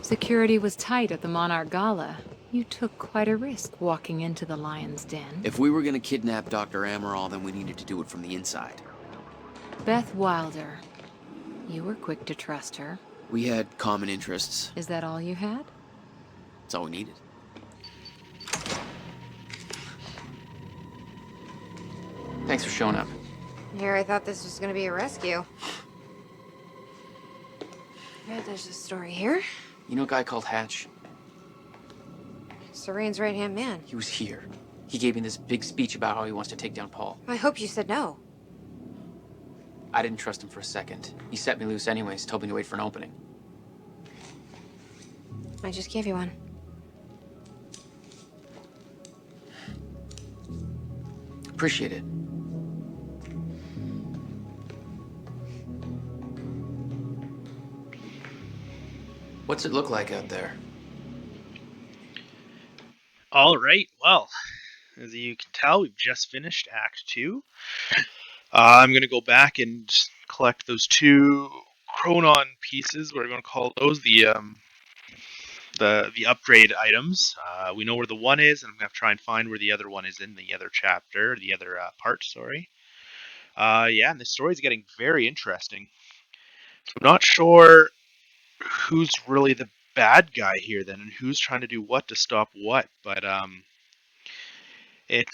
Security was tight at the Monarch Gala. You took quite a risk walking into the Lion's Den. If we were gonna kidnap Dr. Amaral, then we needed to do it from the inside. Beth Wilder. You were quick to trust her. We had common interests. Is that all you had? That's all we needed. Thanks for showing up. Here, I thought this was gonna be a rescue. Yeah, there's a story here. You know a guy called Hatch? Serene's right-hand man. He was here. He gave me this big speech about how he wants to take down Paul. I hope you said no. I didn't trust him for a second. He set me loose anyways, told me to wait for an opening. I just gave you one. Appreciate it. What's it look like out there? All right, well, as you can tell, we've just finished Act 2. I'm going to go back and collect those 2 Chronon pieces. We're going to call those the upgrade items. We know where the one is, and I'm going to try and find where the other one is in the other chapter, the other part, sorry. Yeah, and the story's getting very interesting. So I'm not sure who's really the bad guy here then, and who's trying to do what to stop what, but it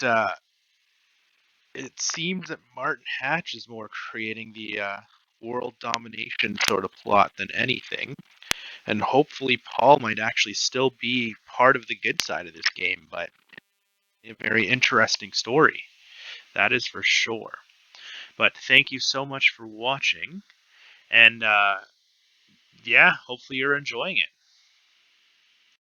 seems that Martin Hatch is more creating the world domination sort of plot than anything, and hopefully Paul might actually still be part of the good side of this game, but a very interesting story, that is for sure. But thank you so much for watching, and yeah, hopefully you're enjoying it.